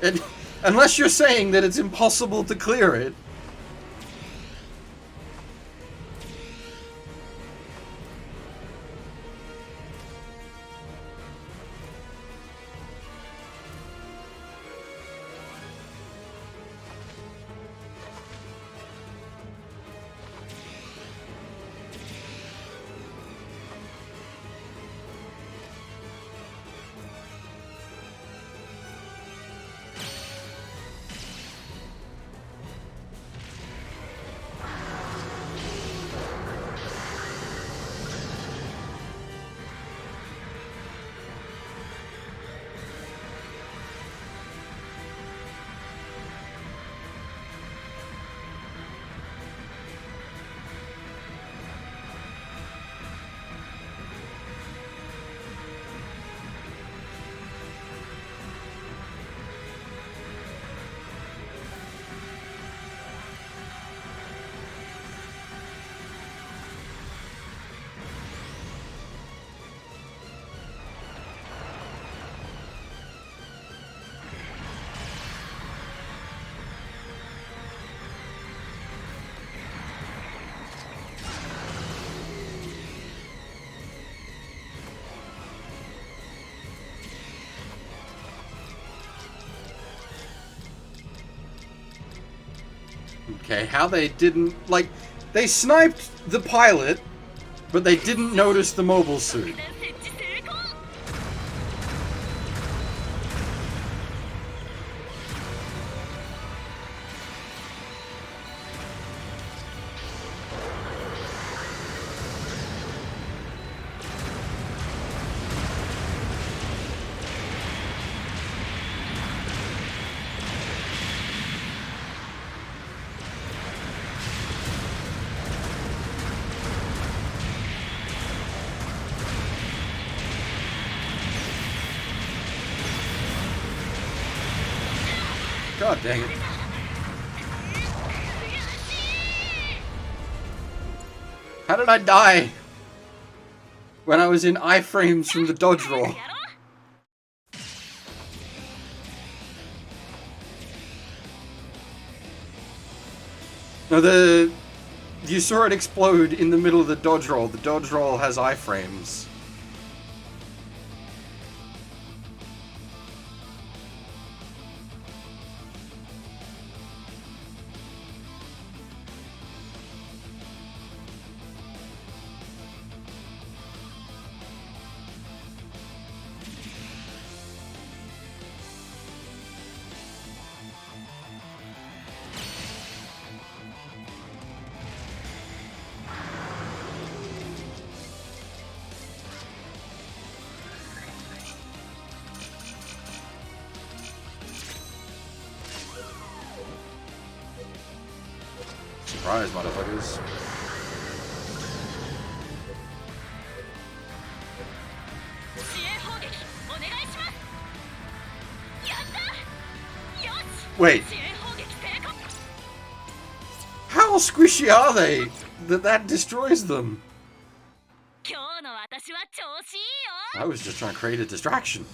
And unless you're saying that it's impossible to clear it. Okay, how they didn't... Like, they sniped the pilot, but they didn't notice the mobile suit.
設置成功
God dang it. How did I die? When I was in iframes from the dodge roll. No, you saw it explode in the middle of the dodge roll. The dodge roll has iframes. Surprise, motherfuckers. Wait. How squishy are they that destroys them?
今日の私は調子いいよ
I was just trying to create a distraction.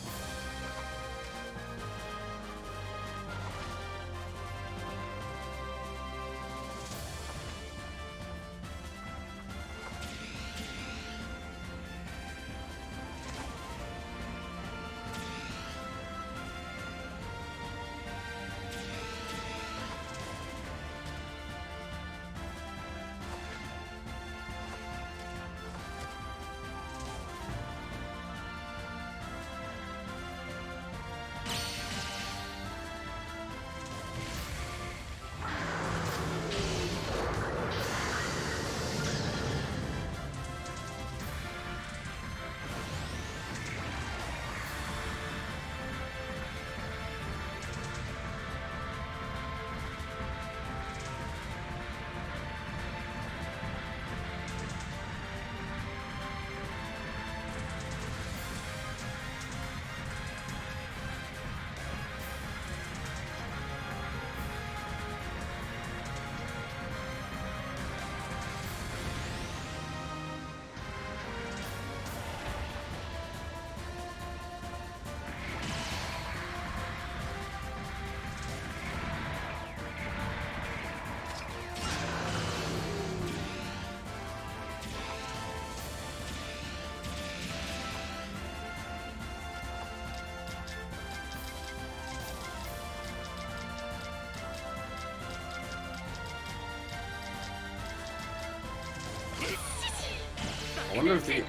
I wonder if the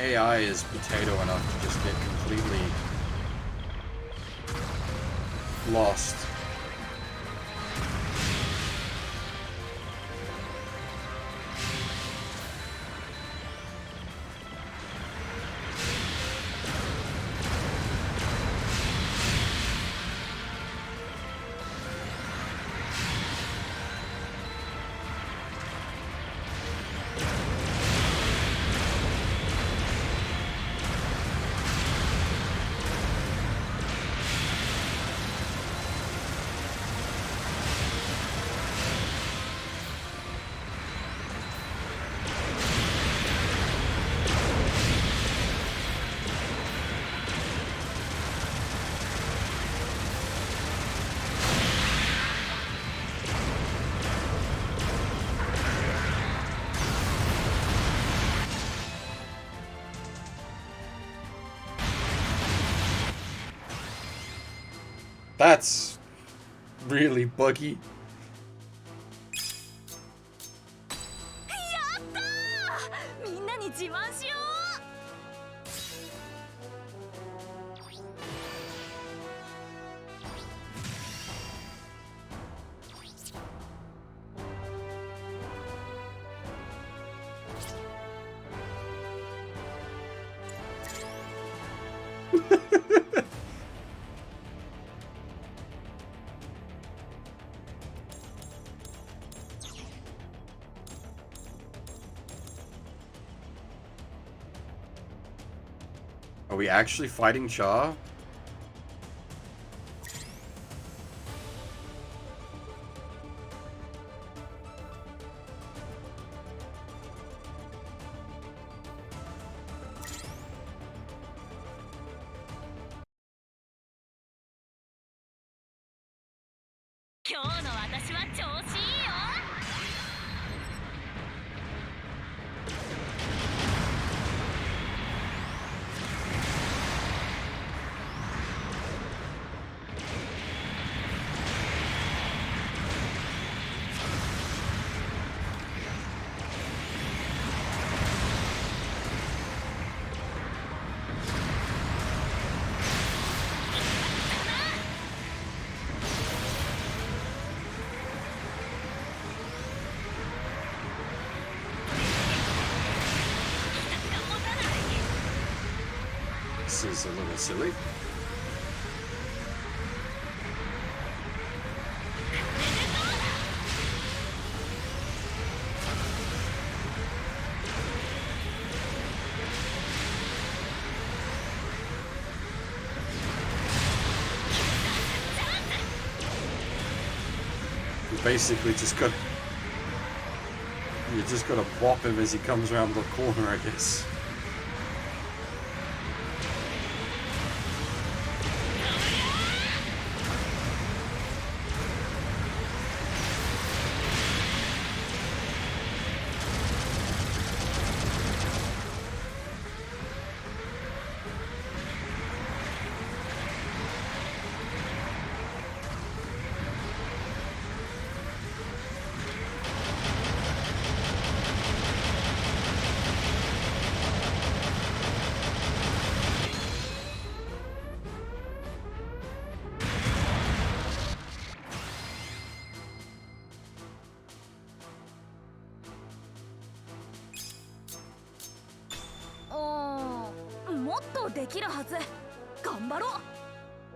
AI is potato enough to just get completely lost. That's really buggy. Are we actually fighting Char? This is a little silly. You basically just got... You just gotta bop him as he comes around the corner, I guess.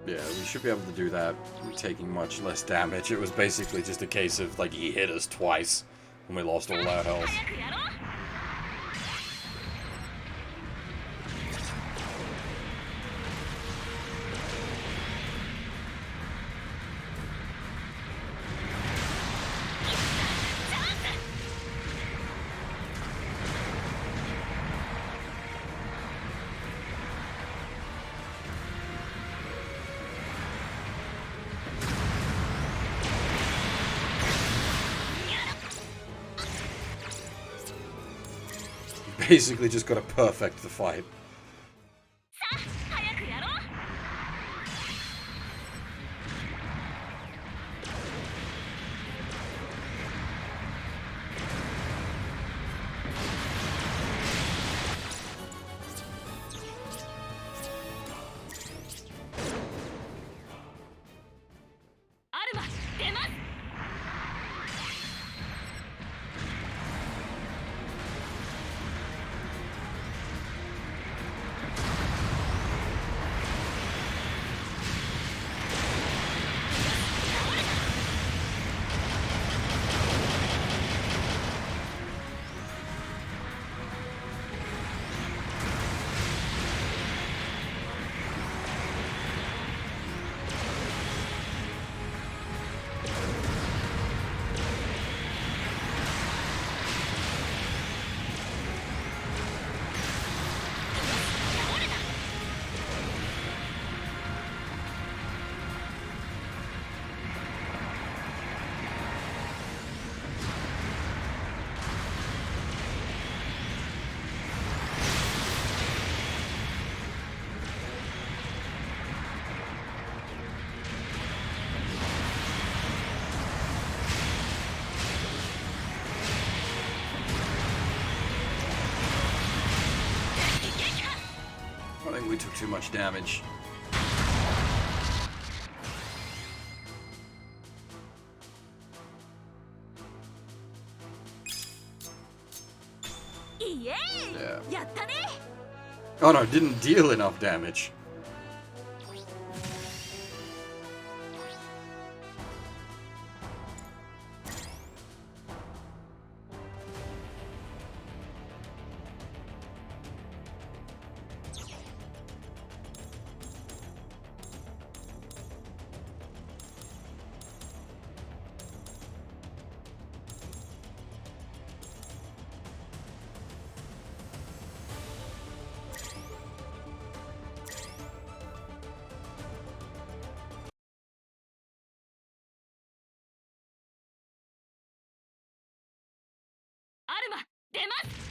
Yeah, we should be able to do that, taking much less damage. It was basically just a case of, like, he hit us twice, and we lost all our health. Basically just gotta perfect the fight. I think we took too much damage. Yeah. Oh no, didn't deal enough damage.
ルマ出ます。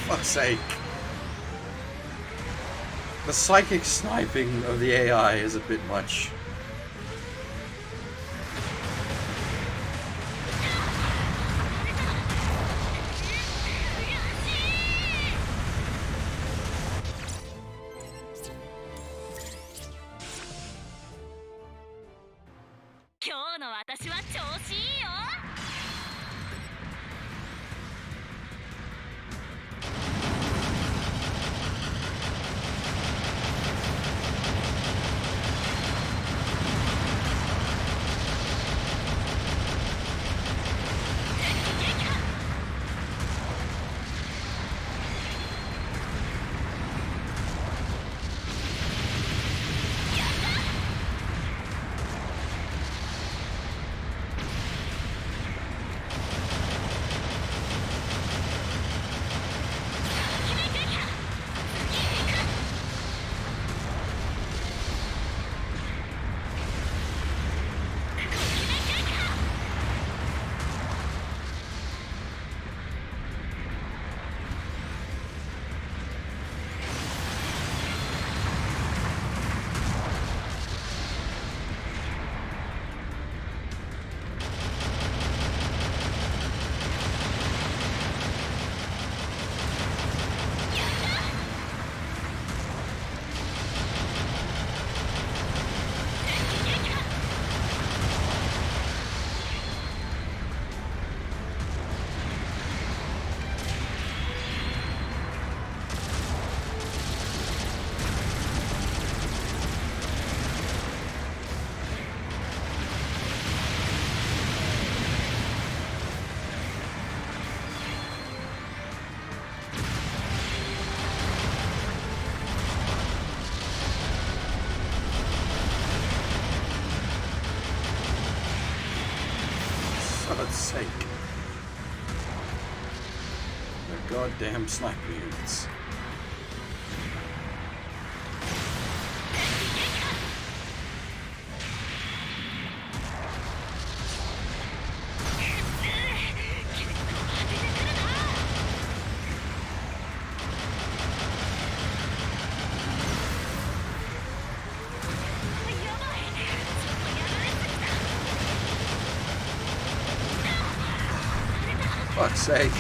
Fuck's sake. The psychic sniping of the AI is a bit much. For God's sake. The goddamn sniper units. Fuck's sake.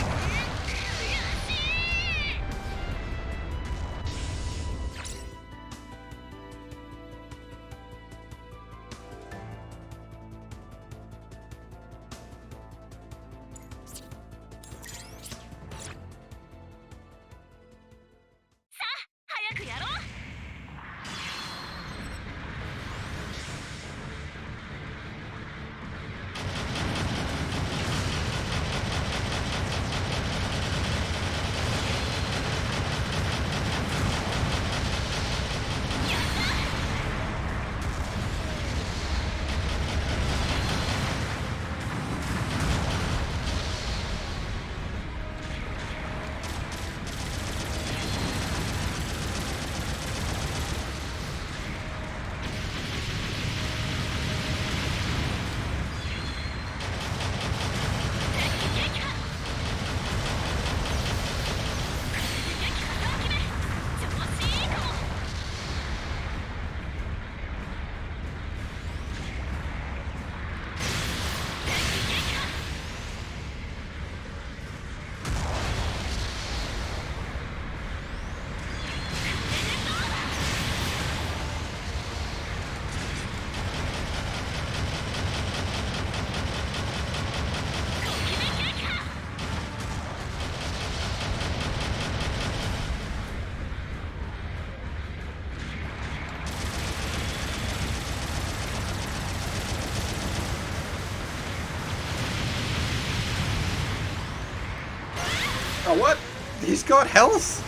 Oh, what? He's got health?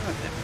God damn it.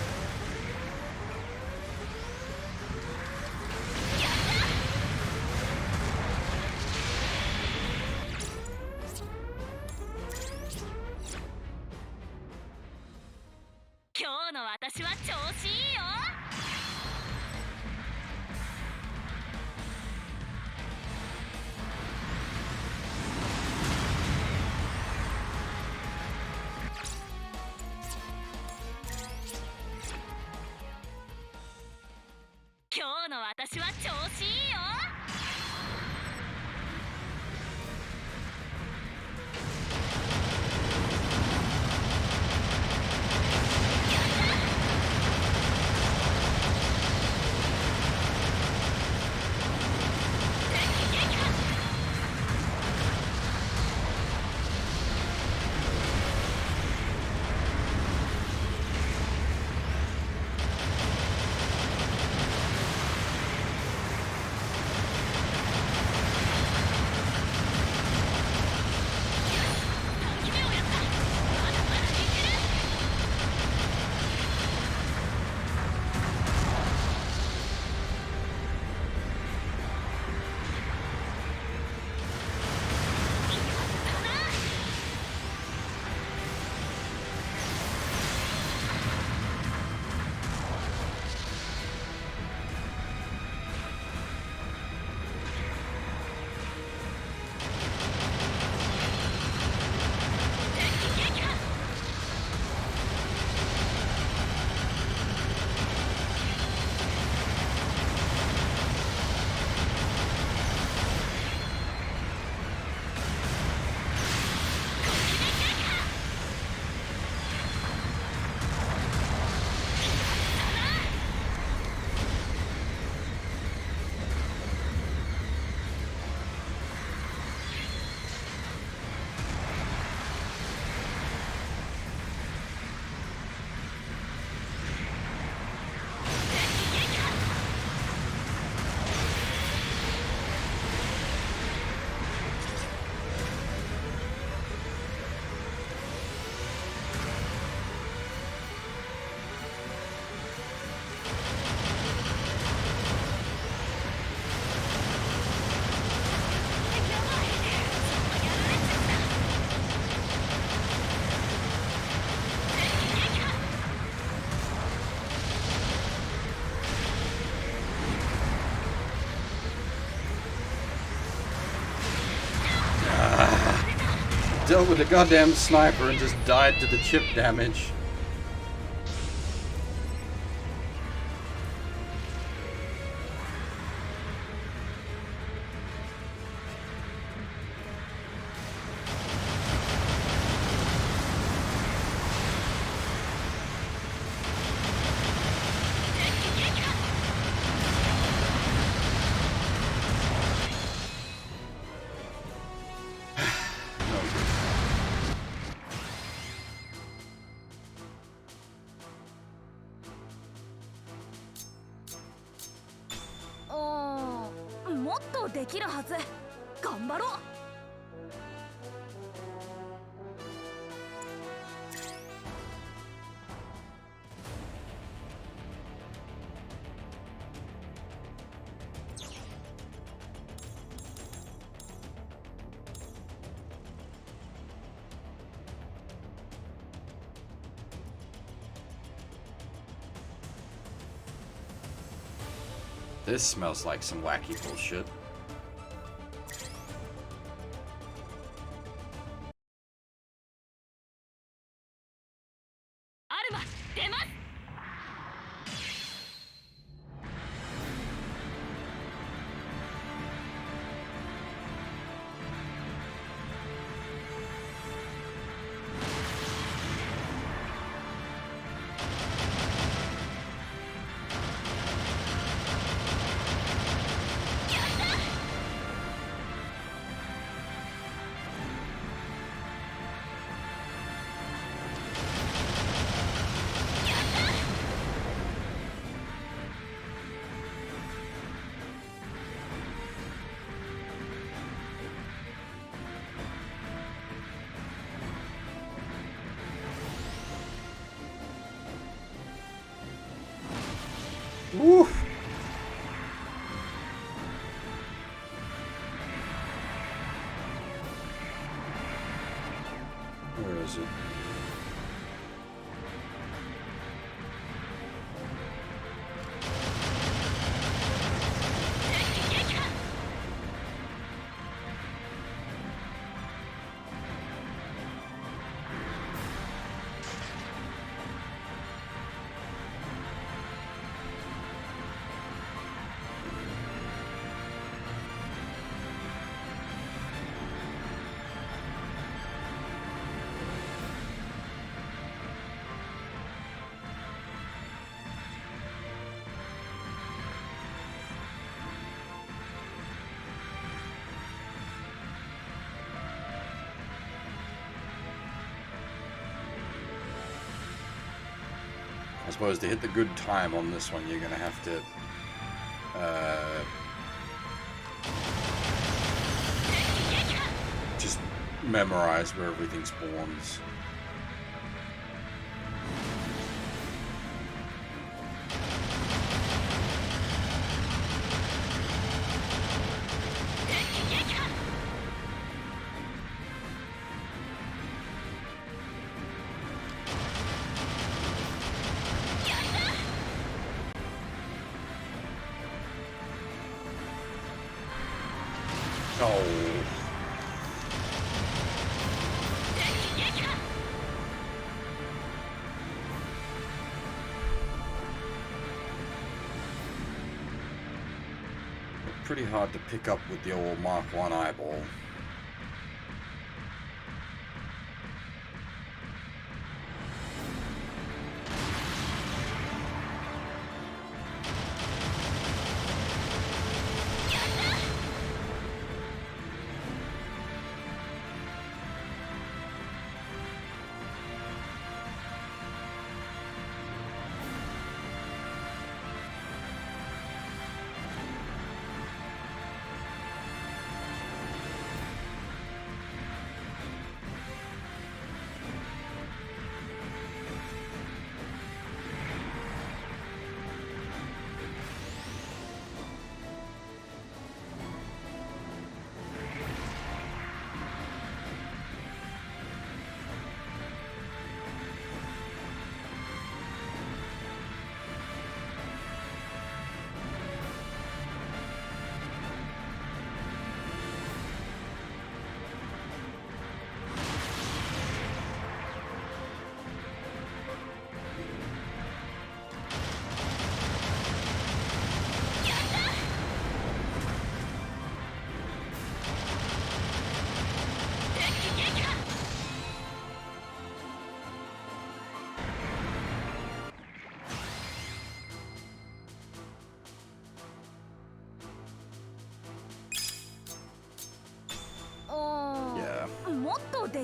Dealt with the goddamn sniper and just died to the chip damage. This smells like some wacky bullshit. suppose to hit the good time on this one, you're gonna have to just memorize where everything spawns. Oh. Pretty hard to pick up with the old Mark 1 eyeball.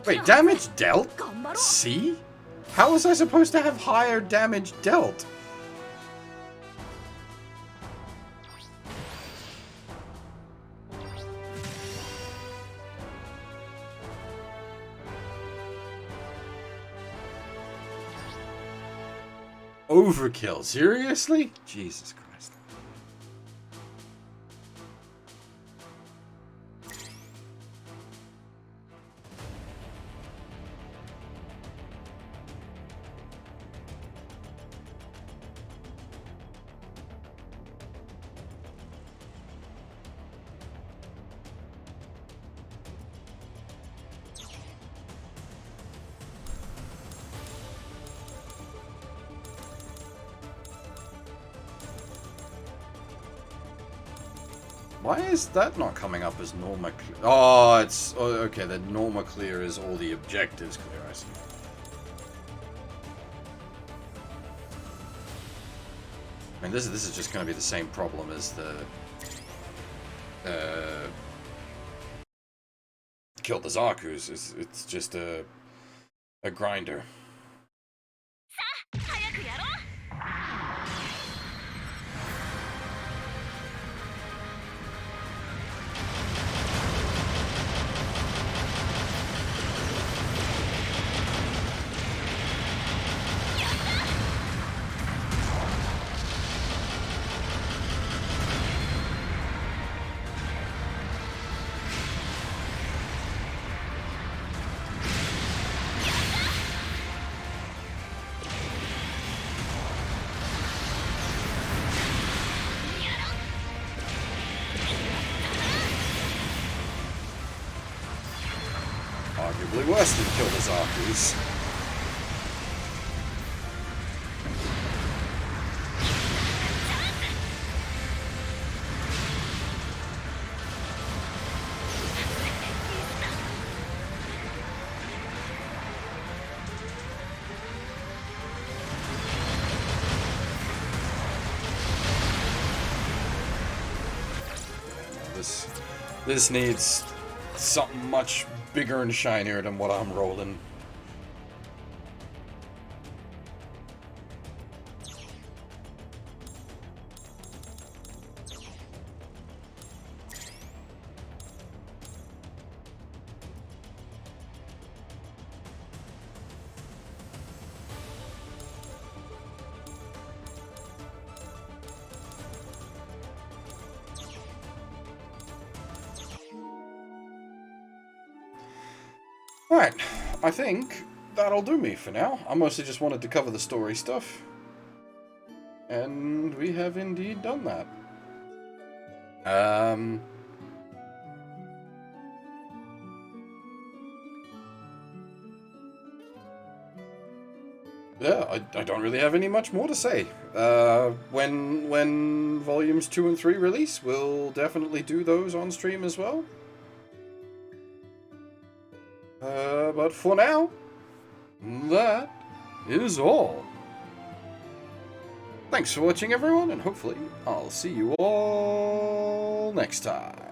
Wait, damage dealt? C? How was I supposed to have higher damage dealt? Overkill, seriously? Jesus Christ. Why is that not coming up as Norma clear? Oh, it's... Oh, okay, the Norma clear is all the objectives clear, I see. I mean, this is just going to be the same problem as the... Kill the Zakus. It's just a grinder. Arguably worse than kill the Zakus. This needs something much bigger and shinier than what I'm rolling. Alright, I think that'll do me for now. I mostly just wanted to cover the story stuff. And we have indeed done that. Yeah, I don't really have any much more to say. When volumes 2 and 3 release, we'll definitely do those on stream as well. But for now, that is all. Thanks for watching, everyone, and hopefully I'll see you all next time.